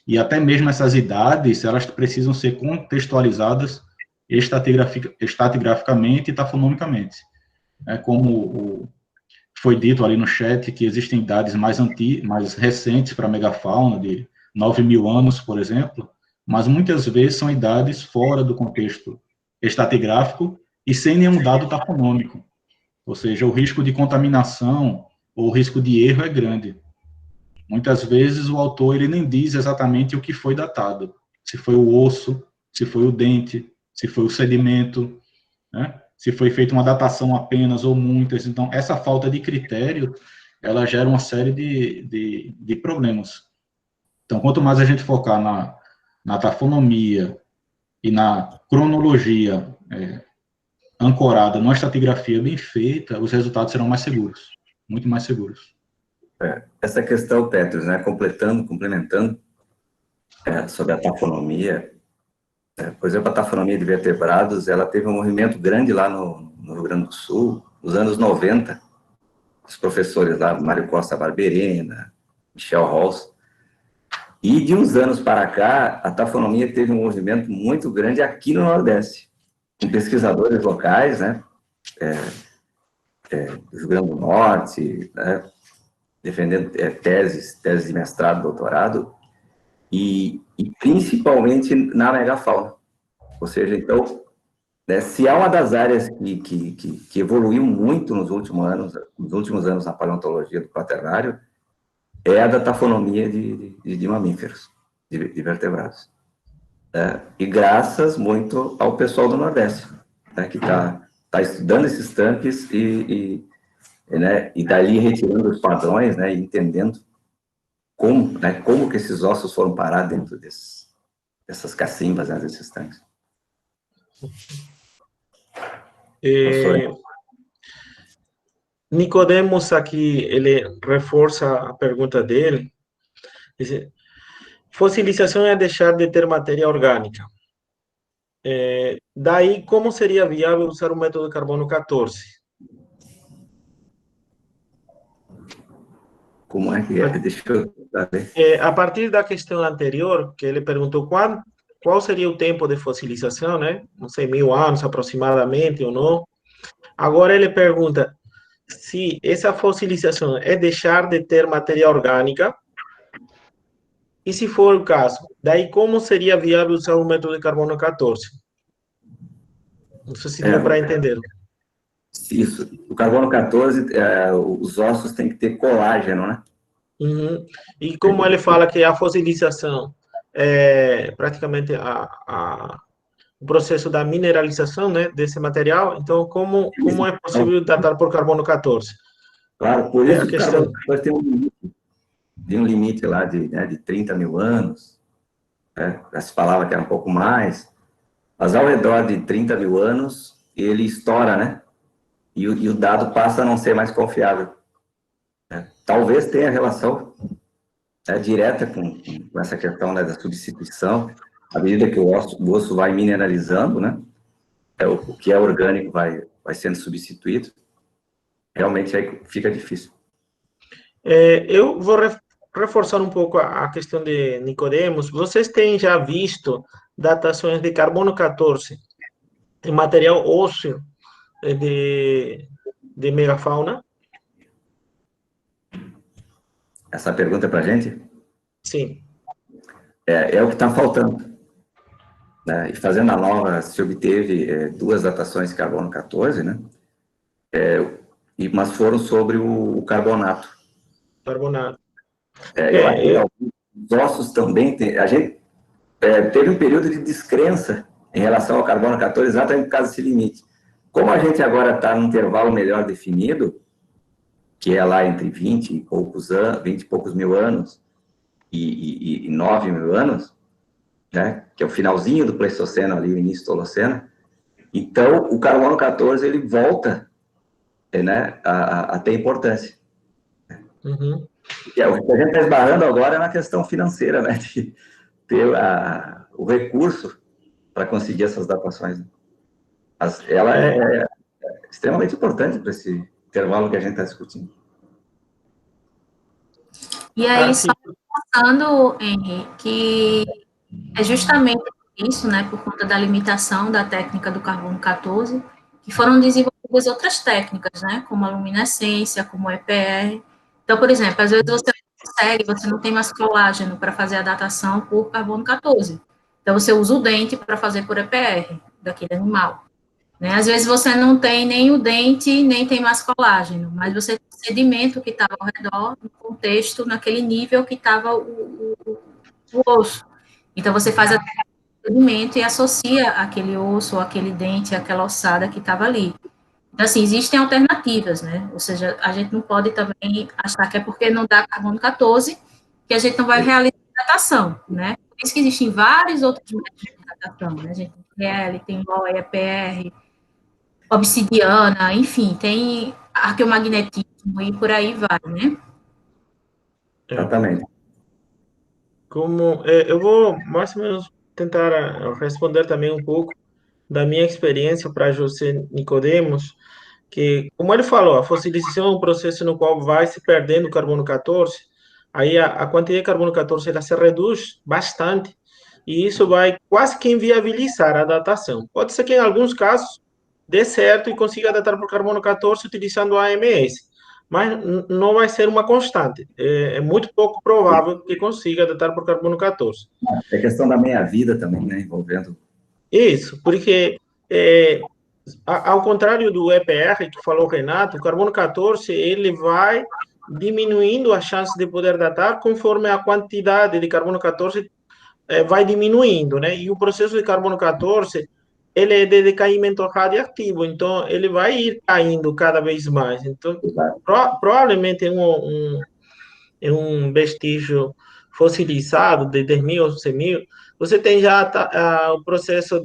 C: E até mesmo essas idades, elas precisam ser contextualizadas estratigraficamente e tafonomicamente. Como foi dito ali no chat, que existem idades mais recentes para a megafauna, de 9.000 anos, por exemplo, mas muitas vezes são idades fora do contexto estratigráfico e sem nenhum dado tafonômico. Ou seja, o risco de contaminação ou o risco de erro é grande. Muitas vezes o autor ele nem diz exatamente o que foi datado, se foi o osso, se foi o dente, se foi o sedimento, né? Se foi feita uma datação apenas ou muitas. Então, essa falta de critério, ela gera uma série de problemas. Então, quanto mais a gente focar na tafonomia e na cronologia ancorada numa estratigrafia bem feita, os resultados serão mais seguros, muito mais seguros.
B: Essa questão, Petros, né, complementando sobre a tafonomia, por exemplo, a tafonomia de vertebrados, ela teve um movimento grande lá no Rio Grande do Sul, nos anos 90, os professores lá, Mário Costa Barberena, Michel Rolls, e de uns anos para cá, a tafonomia teve um movimento muito grande aqui no Nordeste, com pesquisadores locais, né, do Rio Grande do Norte, né, defendendo teses de mestrado, doutorado, e principalmente na megafauna. Ou seja, então, né, se há uma das áreas que evoluiu muito nos últimos anos na paleontologia do Quaternário, é a da tafonomia de mamíferos, de vertebrados. E graças muito ao pessoal do Nordeste, né, que está estudando esses tanques e dali retirando os padrões, né, e entendendo como que esses ossos foram parar dentro dessas cacimbas, né, desses tanques.
A: Nicodemos aqui, ele reforça a pergunta dele. Diz, fossilização é deixar de ter matéria orgânica. Daí, como seria viável usar o método carbono 14?
B: Como é que é? Deixa eu ver.
A: A partir da questão anterior, que ele perguntou qual seria o tempo de fossilização, né? Não sei, 1.000 anos aproximadamente ou não. Agora ele pergunta se essa fossilização é deixar de ter matéria orgânica, e se for o caso, daí como seria viável usar o método de carbono 14? Não sei se deu para entender.
B: Isso. O carbono 14, os ossos têm que ter colágeno, né?
A: Uhum. E como ele fala que a fossilização é praticamente o processo da mineralização, né, desse material, então como é possível datar por carbono 14?
B: Claro, por isso
A: a questão...
B: vai ter um limite lá de 30.000 anos, né? Se falava que era um pouco mais, mas ao redor de 30.000 anos, ele estoura, né? E o dado passa a não ser mais confiável. Talvez tenha relação direta com essa questão, né, da substituição, à medida que o osso vai mineralizando, né? O que é orgânico vai sendo substituído. Realmente aí fica difícil.
A: Eu vou reforçar um pouco a questão de Nicodemos. Vocês têm já visto datações de carbono 14 em material ósseo de megafauna?
B: Essa pergunta é para a gente?
A: Sim.
B: É o que está faltando. Né? E fazendo a nova, se obteve 2 datações de carbono 14, né? Mas foram sobre o carbonato.
A: Carbonato.
B: Eu acho que os ossos também a gente teve um período de descrença em relação ao carbono 14, exatamente por causa desse limite. Como a gente agora está num intervalo melhor definido, que é lá entre 20 e poucos mil anos e 9 mil anos, né, que é o finalzinho do Pleistoceno ali, o início do Holoceno, então o carbono 14 ele volta, né, a ter importância.
A: Uhum.
B: O que a gente está esbarrando agora é na questão financeira, né, de ter o recurso para conseguir essas datações. Ela é extremamente importante para esse intervalo que a gente está discutindo.
D: E aí, só pensando, Henrique, que é justamente isso, né, por conta da limitação da técnica do carbono 14, que foram desenvolvidas outras técnicas, né, como a luminescência, como o EPR. Então, por exemplo, às vezes você não tem mais colágeno para fazer a datação por carbono 14. Então, você usa o dente para fazer por EPR, daquele animal. Né? Às vezes você não tem nem o dente, nem tem mais colágeno, mas você tem o sedimento que estava ao redor, no contexto, naquele nível que estava o osso. Então, você faz a sedimento e associa aquele osso, ou aquele dente, aquela ossada que estava ali. Então, assim, existem alternativas, né? Ou seja, a gente não pode também achar que é porque não dá carbono 14 que a gente não vai realizar datação, né? Por isso que existem vários outros métodos de datação, né? A gente tem PL, tem LOI, EPR, obsidiana, enfim, tem arqueomagnetismo e por aí vai, né?
B: Exatamente.
A: Eu vou mais ou menos tentar responder também um pouco da minha experiência para José Nicodemos, que, como ele falou, a fossilização é um processo no qual vai se perdendo o carbono 14, aí a quantidade de carbono 14 ela se reduz bastante, e isso vai quase que inviabilizar a datação. Pode ser que em alguns casos dê certo e consiga datar por carbono 14 utilizando a AMS, mas não vai ser uma constante. É muito pouco provável que consiga datar por carbono 14.
B: É questão da meia-vida também, né, envolvendo...
A: Isso, porque ao contrário do EPR que falou o Renato, o carbono 14 ele vai diminuindo a chance de poder datar conforme a quantidade de carbono 14 vai diminuindo, né? E o processo de carbono 14 ele é de decaimento radioativo, então ele vai ir caindo cada vez mais. Então, provavelmente em um vestígio fossilizado de 10.000 ou 100.000, você tem já o processo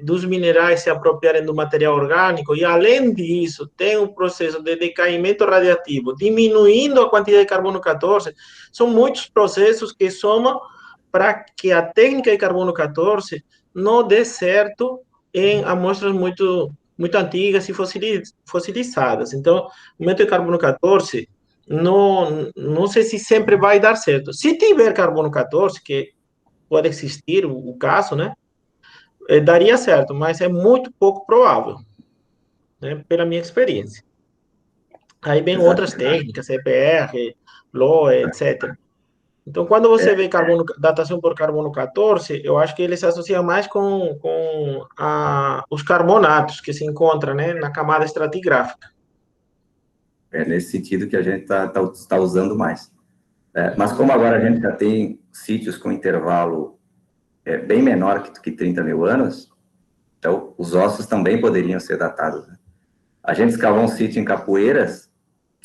A: dos minerais se apropriarem do material orgânico, e além disso, tem um processo de decaimento radiativo, diminuindo a quantidade de carbono 14. São muitos processos que somam para que a técnica de carbono 14 não dê certo em amostras muito antigas e fossilizadas. Então, o método de carbono 14 não sei se sempre vai dar certo. Se tiver carbono 14, que pode existir o caso, né? Daria certo, mas é muito pouco provável, né? Pela minha experiência. Aí vem outras técnicas, CPR, LOE, etc. Então, quando você vê datação por carbono 14, eu acho que ele se associa mais com os carbonatos que se encontram, né, na camada estratigráfica.
B: É nesse sentido que a gente tá usando mais. Mas como agora a gente já tem sítios com intervalo bem menor que 30 mil anos, então os ossos também poderiam ser datados. Né? A gente escavou um sítio em Capoeiras,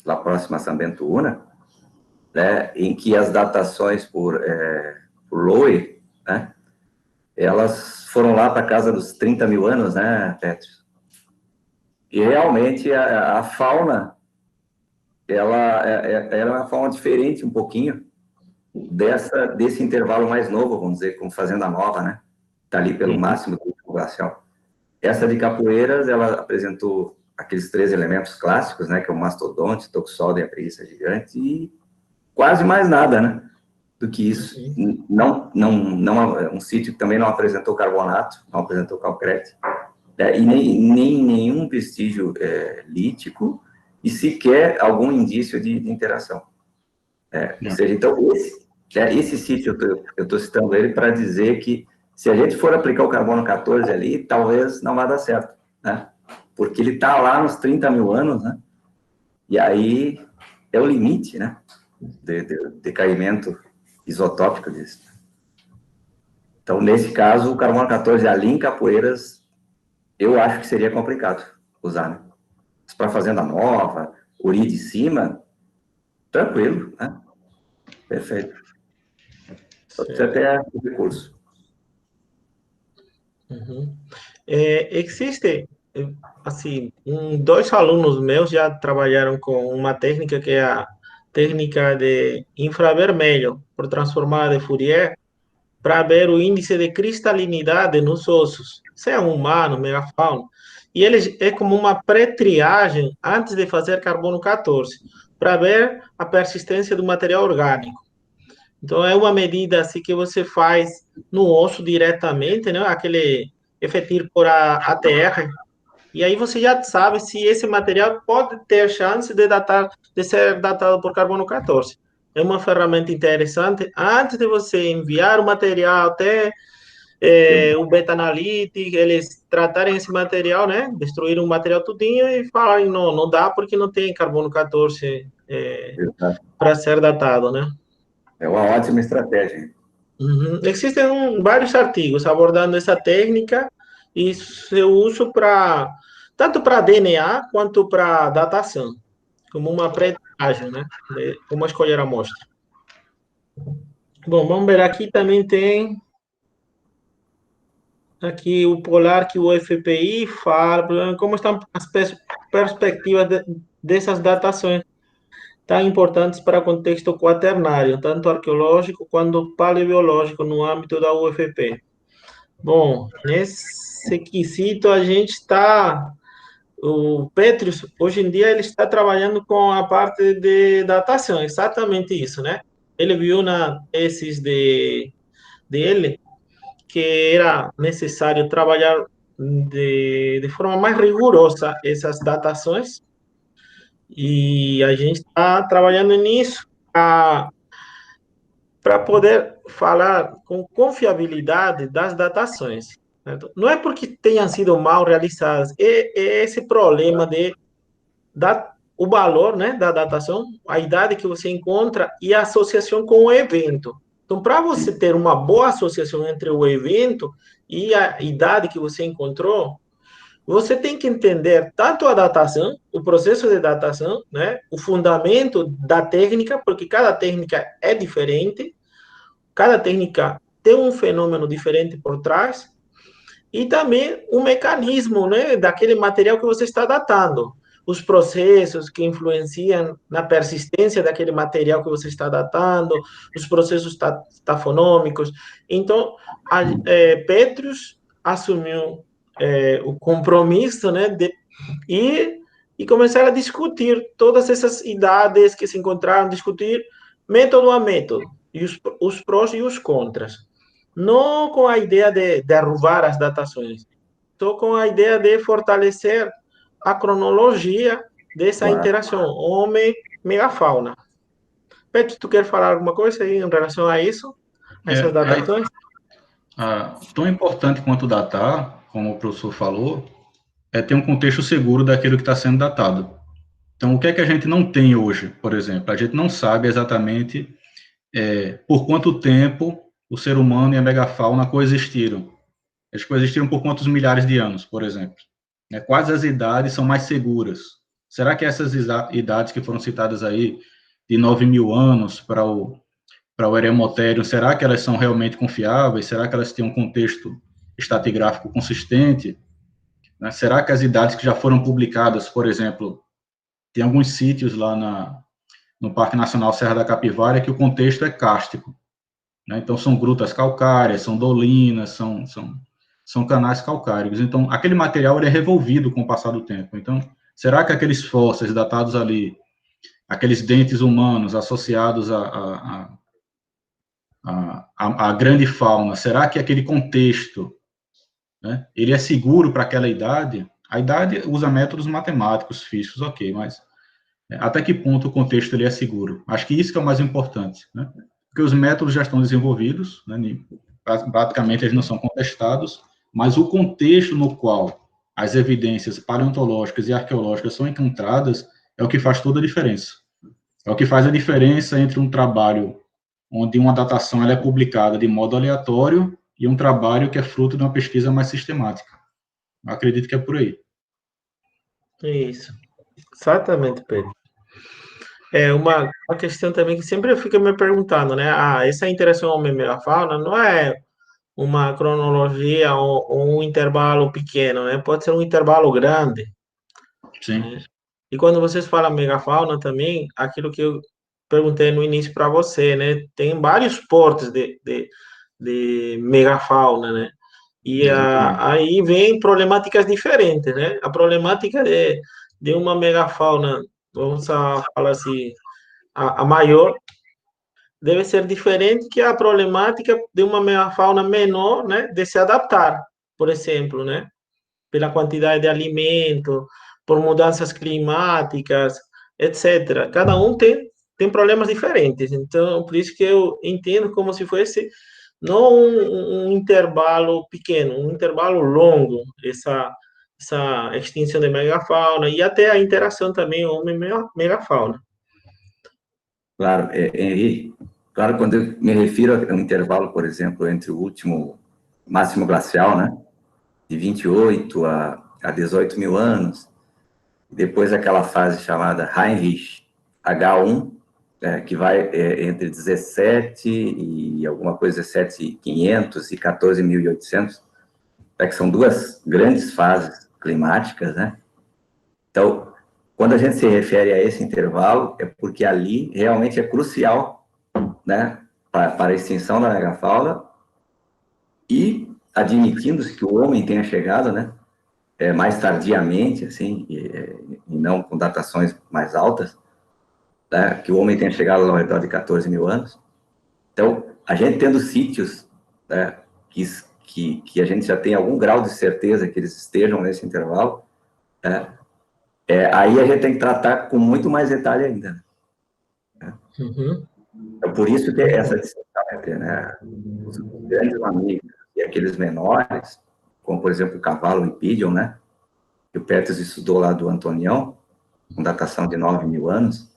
B: lá próximo a São Bento Una, né, em que as datações por LOE, né, elas foram lá para casa dos 30 mil anos, né, Petro? E realmente a fauna, ela era uma fauna diferente um pouquinho desse intervalo mais novo, vamos dizer, como Fazenda Nova, né? Está ali pelo máximo do último glacial. Essa de Capoeiras, ela apresentou aqueles 3 elementos clássicos, né? Que é o mastodonte, toxoda e a preguiça gigante, e quase mais nada, né? Do que isso. Não, um sítio que também não apresentou carbonato, não apresentou calcrete, e nem nenhum vestígio lítico, e sequer algum indício de interação. Ou seja, então, esse sítio, eu estou citando ele para dizer que, se a gente for aplicar o carbono 14 ali, talvez não vá dar certo, né? Porque ele está lá nos 30 mil anos, né? E aí é o limite, né? De decaimento isotópico disso. Então, nesse caso, o carbono 14 ali em Capoeiras, eu acho que seria complicado usar, né? Para fazenda nova, Uri de cima, tranquilo, né? Perfeito. Você até o recurso.
A: Uhum. Existe, assim, dois alunos meus já trabalharam com uma técnica que é a técnica de infravermelho por transformada de Fourier para ver o índice de cristalinidade nos ossos, seja humano, megafauna. E ele é como uma pré-triagem antes de fazer carbono 14, para ver a persistência do material orgânico. Então, é uma medida assim que você faz no osso diretamente, né? Aquele efetir por ATR, e aí você já sabe se esse material pode ter chance de ser datado por carbono 14. É uma ferramenta interessante. Antes de você enviar o material até o Beta Analytics, eles tratarem esse material, né? Destruir o material tudinho e falarem, não dá porque não tem carbono 14 para ser datado, né?
B: É uma ótima estratégia.
A: Uhum. Existem vários artigos abordando essa técnica e seu uso tanto para DNA quanto para datação, como uma pré-triagem, né? De como escolher a amostra. Bom, vamos ver aqui também tem aqui o polar que o FPI fala, como estão as perspectivas dessas datações tão importantes para o contexto quaternário, tanto arqueológico quanto paleobiológico no âmbito da UFP. Bom, nesse quesito a gente está. O Petrus, hoje em dia, ele está trabalhando com a parte de datação, exatamente isso, né? Ele viu na tesis dele que era necessário trabalhar de forma mais rigorosa essas datações, e a gente está trabalhando nisso para poder falar com confiabilidade das datações. Não é porque tenham sido mal realizadas, é esse problema o valor, né, da datação, a idade que você encontra e a associação com o evento. Então, para você ter uma boa associação entre o evento e a idade que você encontrou, você tem que entender tanto a datação, o processo de datação, né, o fundamento da técnica, porque cada técnica é diferente, cada técnica tem um fenômeno diferente por trás, e também o mecanismo, né, daquele material que você está datando, os processos que influenciam na persistência daquele material que você está datando, os processos tafonômicos. Então, Petrus assumiu o compromisso, né, e começar a discutir todas essas idades que se encontraram, discutir método a método, e os prós e os contras. Não com a ideia de derrubar as datações, estou com a ideia de fortalecer a cronologia dessa interação homem-megafauna. Pedro, tu quer falar alguma coisa aí em relação a isso? A essas datações?
C: Tão importante quanto datar, como o professor falou, é ter um contexto seguro daquilo que está sendo datado. Então, o que é que a gente não tem hoje, por exemplo? A gente não sabe exatamente por quanto tempo o ser humano e a megafauna coexistiram. Eles coexistiram por quantos milhares de anos, por exemplo. Quais as idades são mais seguras? Será que essas idades que foram citadas aí, de 9 mil anos para o Eremotherium, será que elas são realmente confiáveis? Será que elas têm um contexto estratigráfico consistente? Será que as idades que já foram publicadas, por exemplo, tem alguns sítios lá no Parque Nacional Serra da Capivara que o contexto é kárstico. Então, são grutas calcárias, são dolinas, são canais calcários. Então, aquele material ele é revolvido com o passar do tempo. Então, será que aqueles fósseis datados ali, aqueles dentes humanos associados à grande fauna, será que aquele contexto né? Ele é seguro para aquela idade? A idade usa métodos matemáticos, físicos, ok, mas até que ponto o contexto ele é seguro? Acho que isso que é o mais importante, né? Porque os métodos já estão desenvolvidos, né? Praticamente eles não são contestados, mas o contexto no qual as evidências paleontológicas e arqueológicas são encontradas é o que faz toda a diferença. É o que faz a diferença entre um trabalho onde uma datação ela é publicada de modo aleatório e um trabalho que é fruto de uma pesquisa mais sistemática. Eu acredito que é por aí.
A: Isso, exatamente, Pedro. É uma questão também que sempre eu fico me perguntando, né? Essa interação homem-megafauna não é uma cronologia ou um intervalo pequeno, né? Pode ser um intervalo grande,
C: Sim.
A: né? E quando vocês falam megafauna também, aquilo que eu perguntei no início para você, né? Tem vários portes de megafauna, né? E aí vem problemáticas diferentes, né? A problemática de uma megafauna, vamos falar assim, a maior, deve ser diferente que a problemática de uma megafauna menor, né? De se adaptar, por exemplo, né? Pela quantidade de alimento, por mudanças climáticas, etc. Cada um tem problemas diferentes. Então, por isso que eu entendo como se fosse não um intervalo pequeno, um intervalo longo, essa extinção de megafauna e até a interação também homem-megafauna.
B: Claro, Henri, claro, quando eu me refiro a um intervalo, por exemplo, entre o último máximo glacial, né, de 28 a 18 mil anos, depois aquela fase chamada Heinrich H1, que vai entre 17 e alguma coisa, 17.500 e 14.800, que são duas grandes fases climáticas, né? Então, quando a gente se refere a esse intervalo, é porque ali realmente é crucial, né, para a extinção da megafauna, e admitindo-se que o homem tenha chegado, né, mais tardiamente, assim, e não com datações mais altas, né, que o homem tenha chegado ao redor de 14 mil anos. Então, a gente tendo sítios, né, que a gente já tem algum grau de certeza que eles estejam nesse intervalo, né, aí a gente tem que tratar com muito mais detalhe ainda. Né?
A: Uhum.
B: É por isso que essa distinção entre, né, os grandes mamíferos e aqueles menores, como, por exemplo, o cavalo Impedion, né, que o Peters estudou lá do Antonião, com datação de 9 mil anos,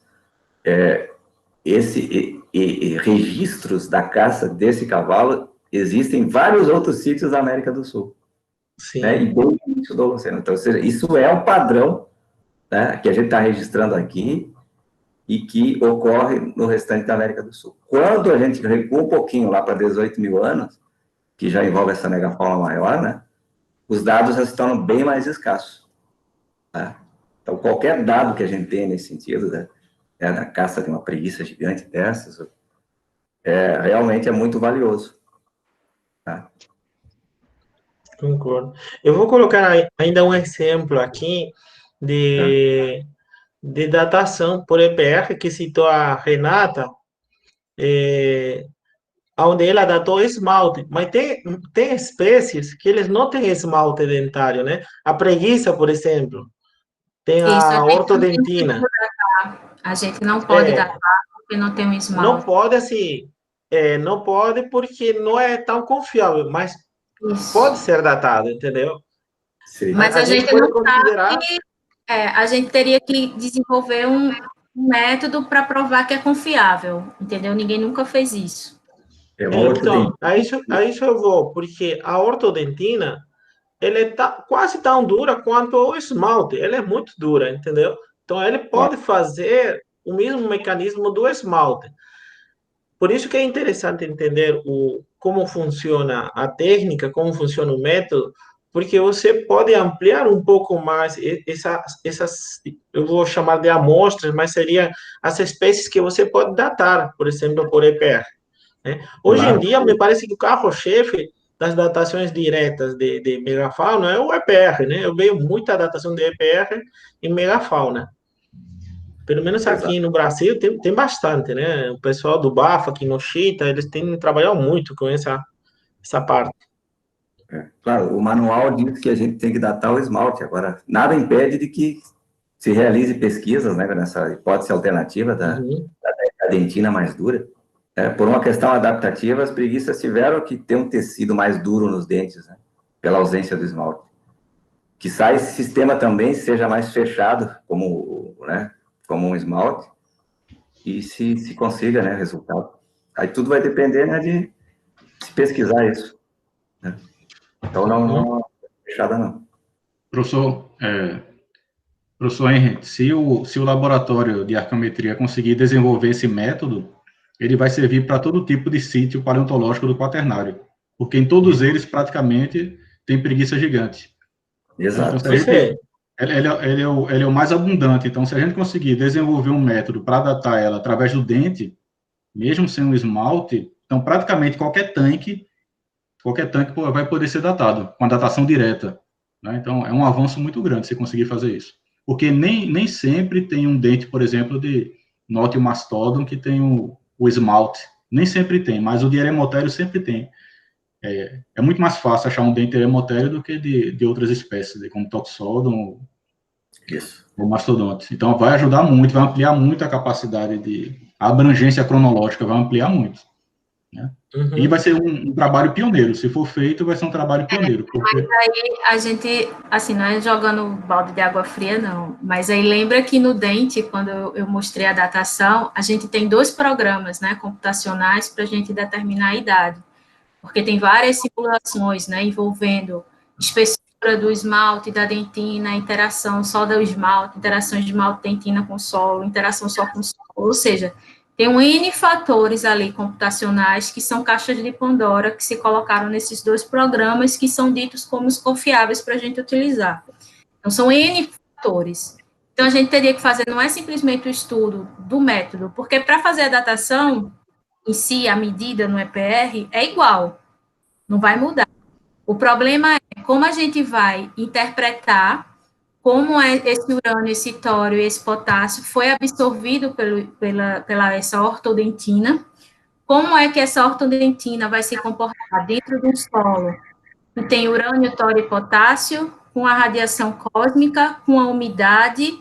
B: registros da caça desse cavalo existem em vários outros sítios da América do Sul.
A: Sim.
B: Né, e desde o início do Holoceno. Então, ou seja, isso é um padrão, né, que a gente está registrando aqui e que ocorre no restante da América do Sul. Quando a gente recua um pouquinho lá para 18 mil anos, que já envolve essa megafauna maior, né, os dados já se tornam bem mais escassos. Né? Então, qualquer dado que a gente tenha nesse sentido, né, da caça de uma preguiça gigante dessas, realmente é muito valioso. Tá?
A: Concordo. Eu vou colocar ainda um exemplo aqui de datação por EPR, que citou a Renata, onde ela datou esmalte, mas tem espécies que eles não têm esmalte dentário, né? A preguiça, por exemplo, tem
D: Isso,
A: a ortodentina.
D: a gente não pode datar porque não tem um
A: Não
D: esmalte.
A: pode, assim, não pode porque não é tão confiável, mas
D: Isso.
A: pode ser datado, entendeu?
B: Sim.
D: Mas a gente
A: pode
D: não
A: considerar...
D: sabe, a gente teria que desenvolver um método para provar que é confiável, entendeu? Ninguém nunca fez isso.
A: Então, a isso eu vou, porque a ortodentina, ela é quase tão dura quanto o esmalte, ela é muito dura, entendeu? Então, ele pode fazer o mesmo mecanismo do esmalte. Por isso que é interessante entender como funciona a técnica, como funciona o método, porque você pode ampliar um pouco mais essas, eu vou chamar de amostras, mas seriam as espécies que você pode datar, por exemplo, por EPR. Né? Hoje em dia, me parece que o carro-chefe das datações diretas de megafauna é o EPR, né? Eu vejo muita datação de EPR em megafauna. Pelo menos aqui no Brasil tem bastante, né? O pessoal do BAFA, aqui no Chita, eles têm trabalhado muito com essa parte.
B: Claro, o manual diz que a gente tem que datar o esmalte. Agora, nada impede de que se realize pesquisas, né, nessa hipótese alternativa da dentina mais dura. Por uma questão adaptativa, as preguiças tiveram que ter um tecido mais duro nos dentes, né, pela ausência do esmalte. Quizá esse sistema também seja mais fechado, como um esmalte, e se consiga, né, resultado. Aí tudo vai depender, né, de se pesquisar isso, né? Então, não é fechada, não.
C: Professor Henrique, se o laboratório de arqueometria conseguir desenvolver esse método, ele vai servir para todo tipo de sítio paleontológico do Quaternário, porque em todos eles, praticamente, tem preguiça gigante.
B: Exato.
C: Então, ele é o mais abundante. Então, se a gente conseguir desenvolver um método para datar ela através do dente, mesmo sem um esmalte, então, praticamente qualquer tanque vai poder ser datado, com a datação direta, né? Então, é um avanço muito grande se conseguir fazer isso. Porque nem sempre tem um dente, por exemplo, de Notiomastodon que tem o esmalte. Nem sempre tem, mas o de Eremotério sempre tem. É muito mais fácil achar um dente de Eremotério do que de outras espécies, como Toxodon ou Mastodonte. Então, vai ajudar muito, vai ampliar muito a capacidade a abrangência cronológica vai ampliar muito, né? E vai ser um trabalho pioneiro. Se for feito, vai ser um trabalho pioneiro. Porque...
D: Mas aí a gente, assim, não é jogando balde de água fria, não. Mas aí lembra que no dente, quando eu mostrei a datação, a gente tem 2 programas, né, computacionais para a gente determinar a idade. Porque tem várias simulações, né, envolvendo espessura do esmalte, da dentina, interação só do esmalte, interação de esmalte-dentina com solo, interação só com solo, ou seja, tem um N fatores ali computacionais que são caixas de Pandora que se colocaram nesses 2 programas que são ditos como os confiáveis para a gente utilizar. Então, são N fatores. Então, a gente teria que fazer, não é simplesmente o estudo do método, porque para fazer a datação em si, a medida no EPR é igual, não vai mudar. O problema é como a gente vai interpretar como esse urânio, esse tório e esse potássio foi absorvido pela essa ortodentina, como é que essa ortodentina vai se comportar dentro de um solo que tem urânio, tório e potássio, com a radiação cósmica, com a umidade,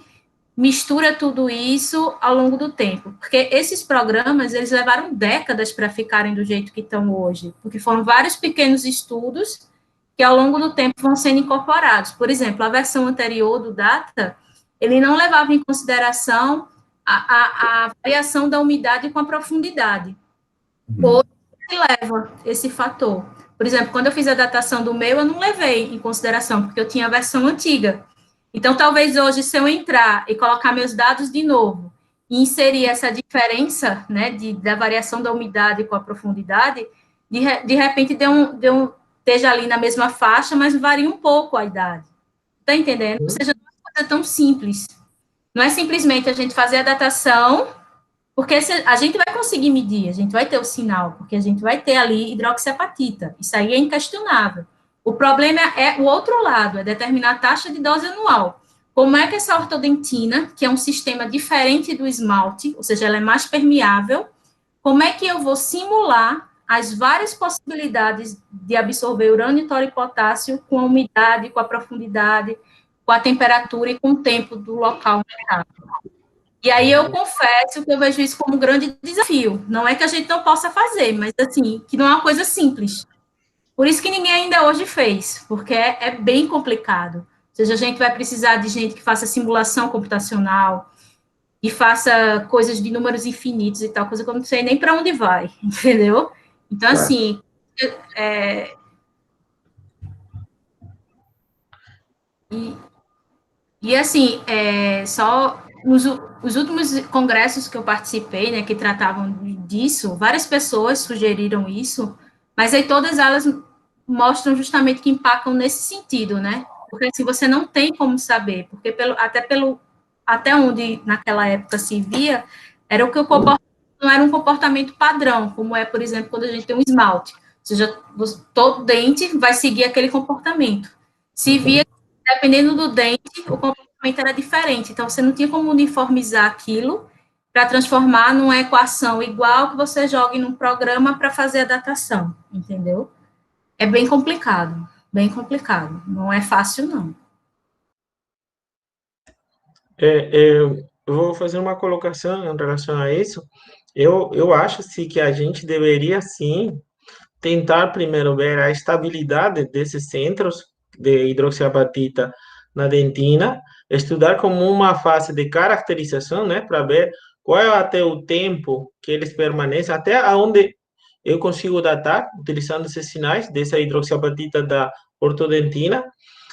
D: mistura tudo isso ao longo do tempo, porque esses programas, eles levaram décadas para ficarem do jeito que estão hoje, porque foram vários pequenos estudos que ao longo do tempo vão sendo incorporados. Por exemplo, a versão anterior do Data, ele não levava em consideração a variação da umidade com a profundidade. Hoje ele leva esse fator. Por exemplo, quando eu fiz a datação do meu, eu não levei em consideração, porque eu tinha a versão antiga. Então, talvez hoje, se eu entrar e colocar meus dados de novo e inserir essa diferença, né, da variação da umidade com a profundidade, de repente esteja ali na mesma faixa, mas varia um pouco a idade. Está entendendo? Ou seja, não é uma coisa tão simples. Não é simplesmente a gente fazer a datação, porque a gente vai conseguir medir, a gente vai ter o sinal, porque a gente vai ter ali hidroxiapatita. Isso aí é inquestionável. O problema é o outro lado, é determinar a taxa de dose anual. Como é que essa ortodentina, que é um sistema diferente do esmalte, ou seja, ela é mais permeável, como é que eu vou simular as várias possibilidades de absorver urânio, tório e potássio com a umidade, com a profundidade, com a temperatura e com o tempo do local marcado. E aí eu confesso que eu vejo isso como um grande desafio. Não é que a gente não possa fazer, mas assim, que não é uma coisa simples. Por isso que ninguém ainda hoje fez, porque é bem complicado. Ou seja, a gente vai precisar de gente que faça simulação computacional e faça coisas de números infinitos e tal, coisa que eu não sei nem para onde vai, entendeu? Então, assim, assim, só os últimos congressos que eu participei, né, que tratavam disso, várias pessoas sugeriram isso, mas aí todas elas mostram justamente que impactam nesse sentido, né? Porque assim, você não tem como saber, porque até onde naquela época se via, era o que o comportamento não era um comportamento padrão, como é, por exemplo, quando a gente tem um esmalte. Ou seja, todo dente vai seguir aquele comportamento. Se via, dependendo do dente, o comportamento era diferente. Então, você não tinha como uniformizar aquilo para transformar numa equação igual que você jogue num programa para fazer a datação, entendeu? É bem complicado. bem complicado. Não é fácil, não.
A: Eu vou fazer uma colocação em relação a isso. Eu acho sim que a gente deveria sim tentar primeiro ver a estabilidade desses centros de hidroxiapatita na dentina, estudar como uma fase de caracterização, né, para ver qual é até o tempo que eles permanecem, até onde eu consigo datar, utilizando esses sinais dessa hidroxiapatita da ortodentina,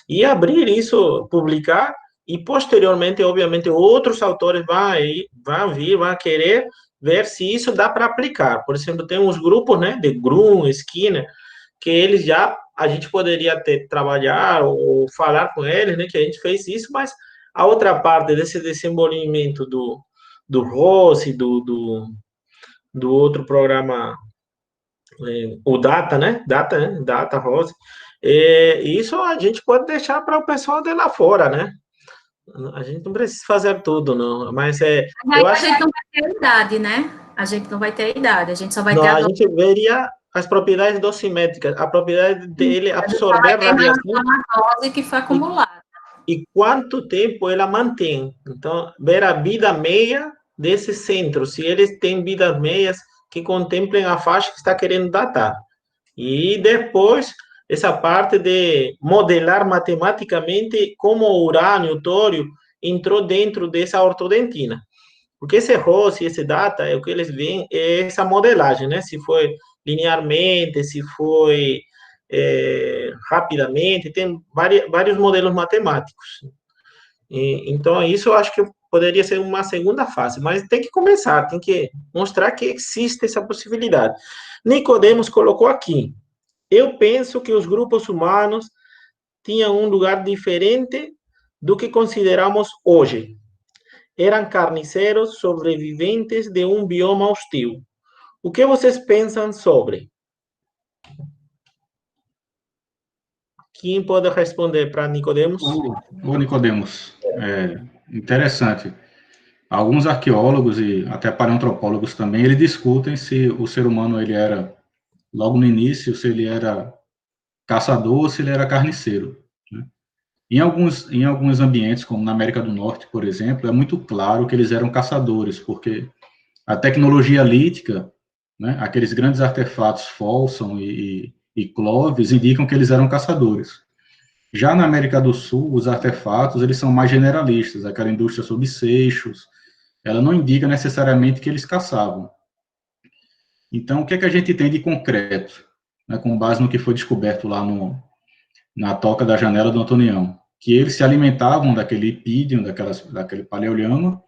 A: e abrir isso, publicar, e posteriormente, obviamente, outros autores vão vir, vão querer ver se isso dá para aplicar. Por exemplo, tem uns grupos, né, de Grum, Skinner, que eles já, a gente poderia ter trabalhar ou falar com eles, né, que a gente fez isso, mas a outra parte desse desenvolvimento do Rossi, do outro programa, o Data, né, Data Rossi, isso a gente pode deixar para o pessoal de lá fora, né, a gente não precisa fazer tudo, não, mas
D: Mas
A: eu
D: a
A: acho
D: gente não vai ter a idade, né? A gente não vai ter a idade, a gente só vai
A: não,
D: ter a
A: a
D: dose.
A: gente veria as propriedades dosimétricas, a propriedade dele
D: A gente só
A: absorver
D: vai ter
A: radiação
D: uma dose que foi
A: e,
D: acumulada.
A: e quanto tempo ela mantém. Então, ver a vida meia desse centro, se eles têm vidas meias que contemplem a faixa que está querendo datar. E depois, essa parte de modelar matematicamente como o urânio, o tório, entrou dentro dessa ortodentina. Porque esse ROS e esse data, é o que eles veem, é essa modelagem, né? Se foi linearmente, se foi rapidamente, tem vários modelos matemáticos. Então, isso eu acho que poderia ser uma segunda fase, mas tem que começar, tem que mostrar que existe essa possibilidade. Nicodemos colocou aqui, eu penso que os grupos humanos tinham um lugar diferente do que consideramos hoje. Eram carniceiros sobreviventes de um bioma hostil. O que vocês pensam sobre? Quem pode responder para Nicodemos?
C: Ô Nicodemos, interessante. Alguns arqueólogos e até paleontropólogos também, eles discutem se o ser humano ele era, logo no início, se ele era caçador ou se ele era carniceiro. Né? Em alguns ambientes, como na América do Norte, por exemplo, é muito claro que eles eram caçadores, porque a tecnologia lítica, né, aqueles grandes artefatos Folsom e Clovis, indicam que eles eram caçadores. Já na América do Sul, os artefatos, eles são mais generalistas, aquela indústria sob seixos, ela não indica necessariamente que eles caçavam. Então, o que é que a gente tem de concreto, né, com base no que foi descoberto lá na toca da janela do Antonião? Que eles se alimentavam daquele ipídium, daquele paleolhama,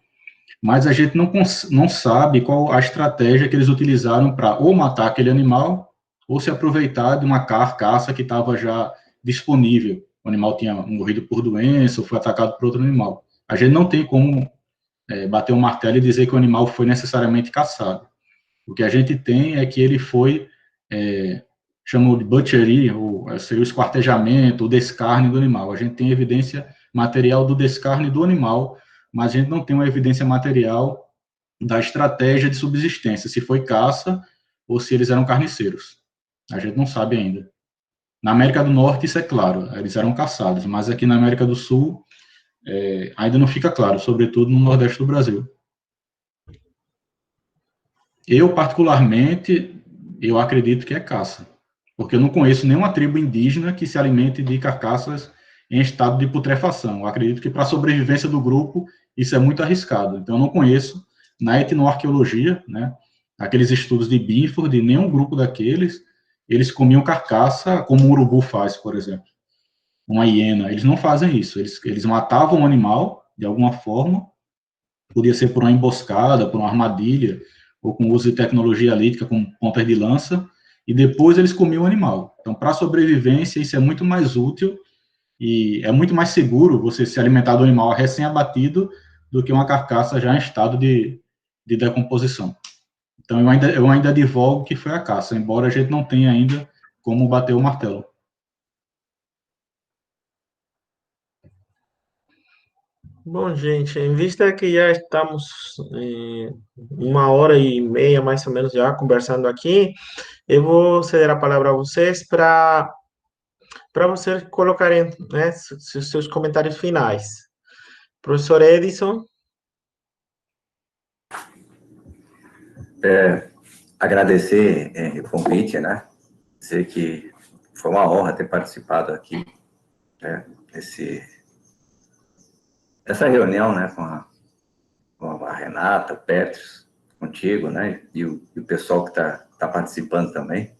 C: mas a gente não sabe qual a estratégia que eles utilizaram para ou matar aquele animal ou se aproveitar de uma carcaça que estava já disponível. O animal tinha morrido por doença ou foi atacado por outro animal. A gente não tem como bater um martelo e dizer que o animal foi necessariamente caçado. O que a gente tem é que ele foi, chamou de butchery, ou seria o esquartejamento, o descarne do animal. A gente tem evidência material do descarne do animal, mas a gente não tem uma evidência material da estratégia de subsistência, se foi caça ou se eles eram carniceiros. A gente não sabe ainda. Na América do Norte, isso é claro, eles eram caçados, mas aqui na América do Sul, ainda não fica claro, sobretudo no Nordeste do Brasil. Eu, particularmente, eu acredito que é caça, porque eu não conheço nenhuma tribo indígena que se alimente de carcaças em estado de putrefação. Eu acredito que para a sobrevivência do grupo, isso é muito arriscado. Então, eu não conheço, na etnoarqueologia, né, aqueles estudos de Binford, de nenhum grupo daqueles, eles comiam carcaça como um urubu faz, por exemplo, uma hiena. Eles não fazem isso. Eles matavam o animal, de alguma forma, podia ser por uma emboscada, por uma armadilha, ou com uso de tecnologia lítica, como pontas de lança, e depois eles comiam o animal. Então, para a sobrevivência, isso é muito mais útil e é muito mais seguro você se alimentar do animal recém-abatido do que uma carcaça já em estado de decomposição. Então, eu ainda advogo que foi a caça, embora a gente não tenha ainda como bater o martelo.
A: Bom, gente, em vista que já estamos uma hora e meia, mais ou menos, já conversando aqui, eu vou ceder a palavra a vocês para para vocês colocarem, né, seus comentários finais. Professor Edson.
B: Agradecer o convite, né? Dizer que foi uma honra ter participado aqui, né, essa reunião, né, com a Renata, o Petros, contigo, né, e o pessoal que está participando também,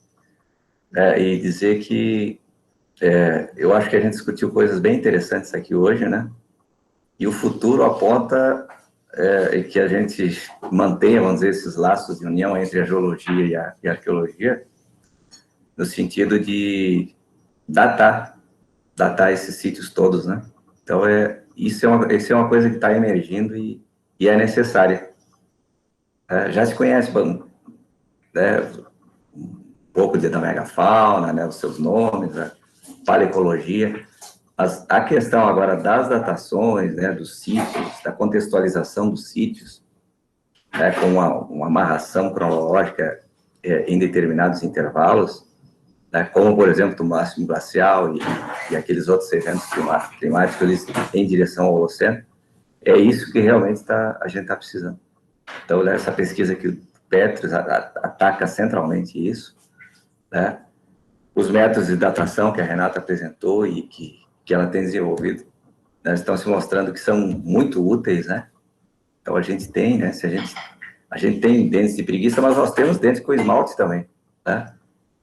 B: e dizer que eu acho que a gente discutiu coisas bem interessantes aqui hoje, né, e o futuro aponta que a gente mantenha, vamos dizer, esses laços de união entre a geologia e a arqueologia, no sentido de datar esses sítios todos, né? Então, isso é uma coisa que está emergindo e é necessária. Já se conhece, né, um pouco da megafauna, né, os seus nomes, a paleoecologia. A questão agora das datações, né, dos sítios, da contextualização dos sítios, né, com uma amarração cronológica em determinados intervalos, né, como, por exemplo, do máximo glacial e aqueles outros eventos climáticos eles, em direção ao Holoceno, é isso que realmente a gente está precisando. Então, essa pesquisa que o Petros ataca centralmente isso, né, os métodos de datação que a Renata apresentou e que ela tem desenvolvido, né, estão se mostrando que são muito úteis, né? Então, a gente tem, né, a gente tem dentes de preguiça, mas nós temos dentes com esmalte também, né?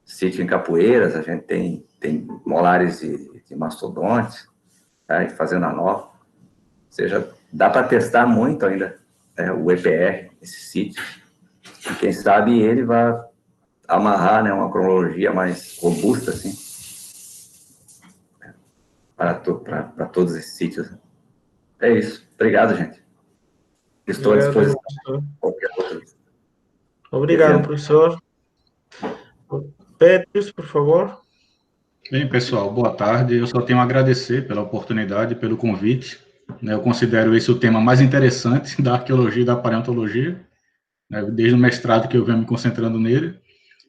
B: Sítio em Capoeiras, a gente tem molares de mastodontes, né, fazenda nova. Ou seja, dá para testar muito ainda, né, o EPR, esse sítio. E quem sabe ele vai amarrar, né, uma cronologia mais robusta, assim, para todos esses sítios. É isso. Obrigado, gente. Estou à disposição. Qualquer outro.
A: Obrigado, professor. Petros, por favor.
C: Bem, pessoal, boa tarde. Eu só tenho a agradecer pela oportunidade, pelo convite. Eu considero esse o tema mais interessante da arqueologia e da paleontologia, né, desde o mestrado que eu venho me concentrando nele.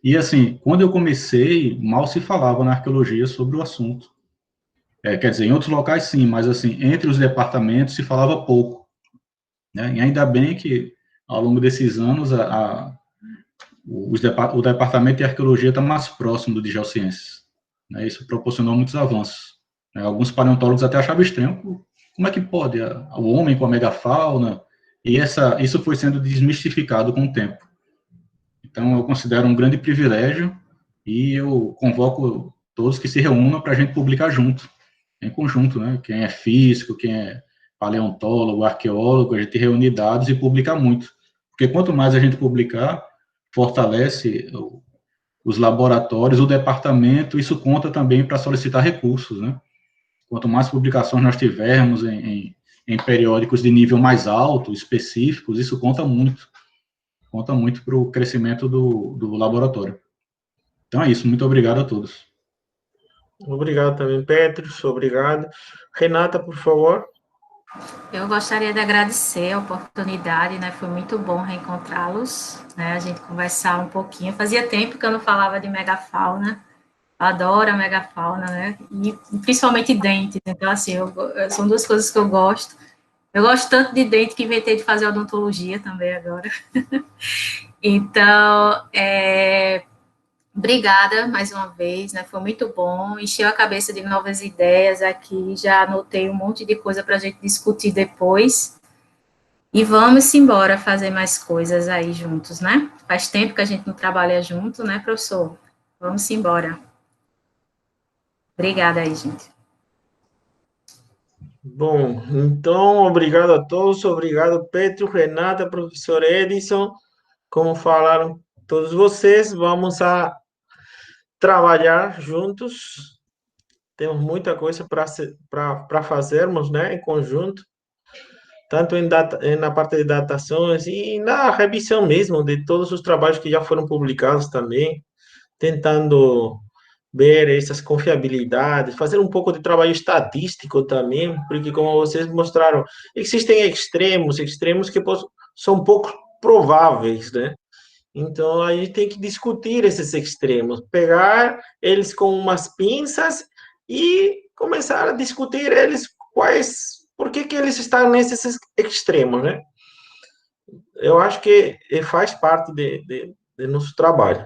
C: E, assim, quando eu comecei, mal se falava na arqueologia sobre o assunto. Quer dizer, em outros locais, sim, mas, assim, entre os departamentos se falava pouco, né? E ainda bem que, ao longo desses anos, o departamento de arqueologia está mais próximo do de geociências, né? Isso proporcionou muitos avanços, né? Alguns paleontólogos até achavam estranho, como é que pode o homem com a megafauna, e isso foi sendo desmistificado com o tempo. Então, eu considero um grande privilégio e eu convoco todos que se reúnam para a gente publicar junto, em conjunto, né? Quem é físico, quem é paleontólogo, arqueólogo, a gente reúne dados e publica muito. Porque quanto mais a gente publicar, fortalece os laboratórios, o departamento, isso conta também para solicitar recursos, né? Quanto mais publicações nós tivermos em periódicos de nível mais alto, específicos, isso conta muito para o crescimento do laboratório. Então é isso, muito obrigado a todos.
A: Obrigado também, Petros, obrigado. Renata, por favor.
D: Eu gostaria de agradecer a oportunidade, né? Foi muito bom reencontrá-los, né? A gente conversar um pouquinho. Fazia tempo que eu não falava de megafauna. Adoro a megafauna, né? E principalmente dentes. Então, assim, são duas coisas que eu gosto. Eu gosto tanto de dente que inventei de fazer odontologia também agora. Então, obrigada mais uma vez, né? Foi muito bom. Encheu a cabeça de novas ideias aqui. Já anotei um monte de coisa para a gente discutir depois. E vamos embora fazer mais coisas aí juntos, né? Faz tempo que a gente não trabalha junto, né, professor? Vamos embora. Obrigada aí, gente.
A: Bom, então, obrigado a todos, obrigado, Petro, Renata, professor Edson. Como falaram todos vocês, vamos a trabalhar juntos. Temos muita coisa para fazermos, né, em conjunto, tanto na parte de datações e na revisão mesmo de todos os trabalhos que já foram publicados também, tentando ver essas confiabilidades, fazer um pouco de trabalho estatístico também, porque como vocês mostraram, existem extremos que são pouco prováveis, né? Então a gente tem que discutir esses extremos, pegar eles com umas pinças e começar a discutir eles por que eles estão nesses extremos, né? Eu acho que faz parte de nosso trabalho.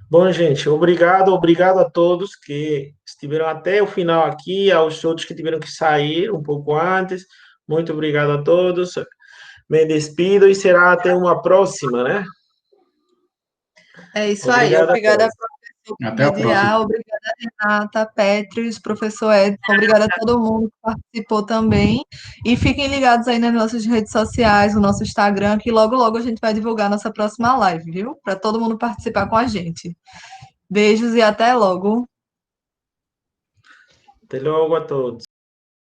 A: Bom, gente, obrigado a todos que estiveram até o final aqui, aos outros que tiveram que sair um pouco antes. Muito obrigado a todos. Me despido e será até uma próxima, né?
E: É isso aí.
A: Obrigado a
E: Obrigada,
A: todos.
E: professor, por
C: Até a
E: mediar.
C: próxima.
E: Obrigada, Renata, Pétrios, professor Edson. Obrigada a todo mundo que participou também. E fiquem ligados aí nas nossas redes sociais, no nosso Instagram, que logo, logo a gente vai divulgar nossa próxima live, viu? Para todo mundo participar com a gente. Beijos e até logo.
A: Até logo a todos.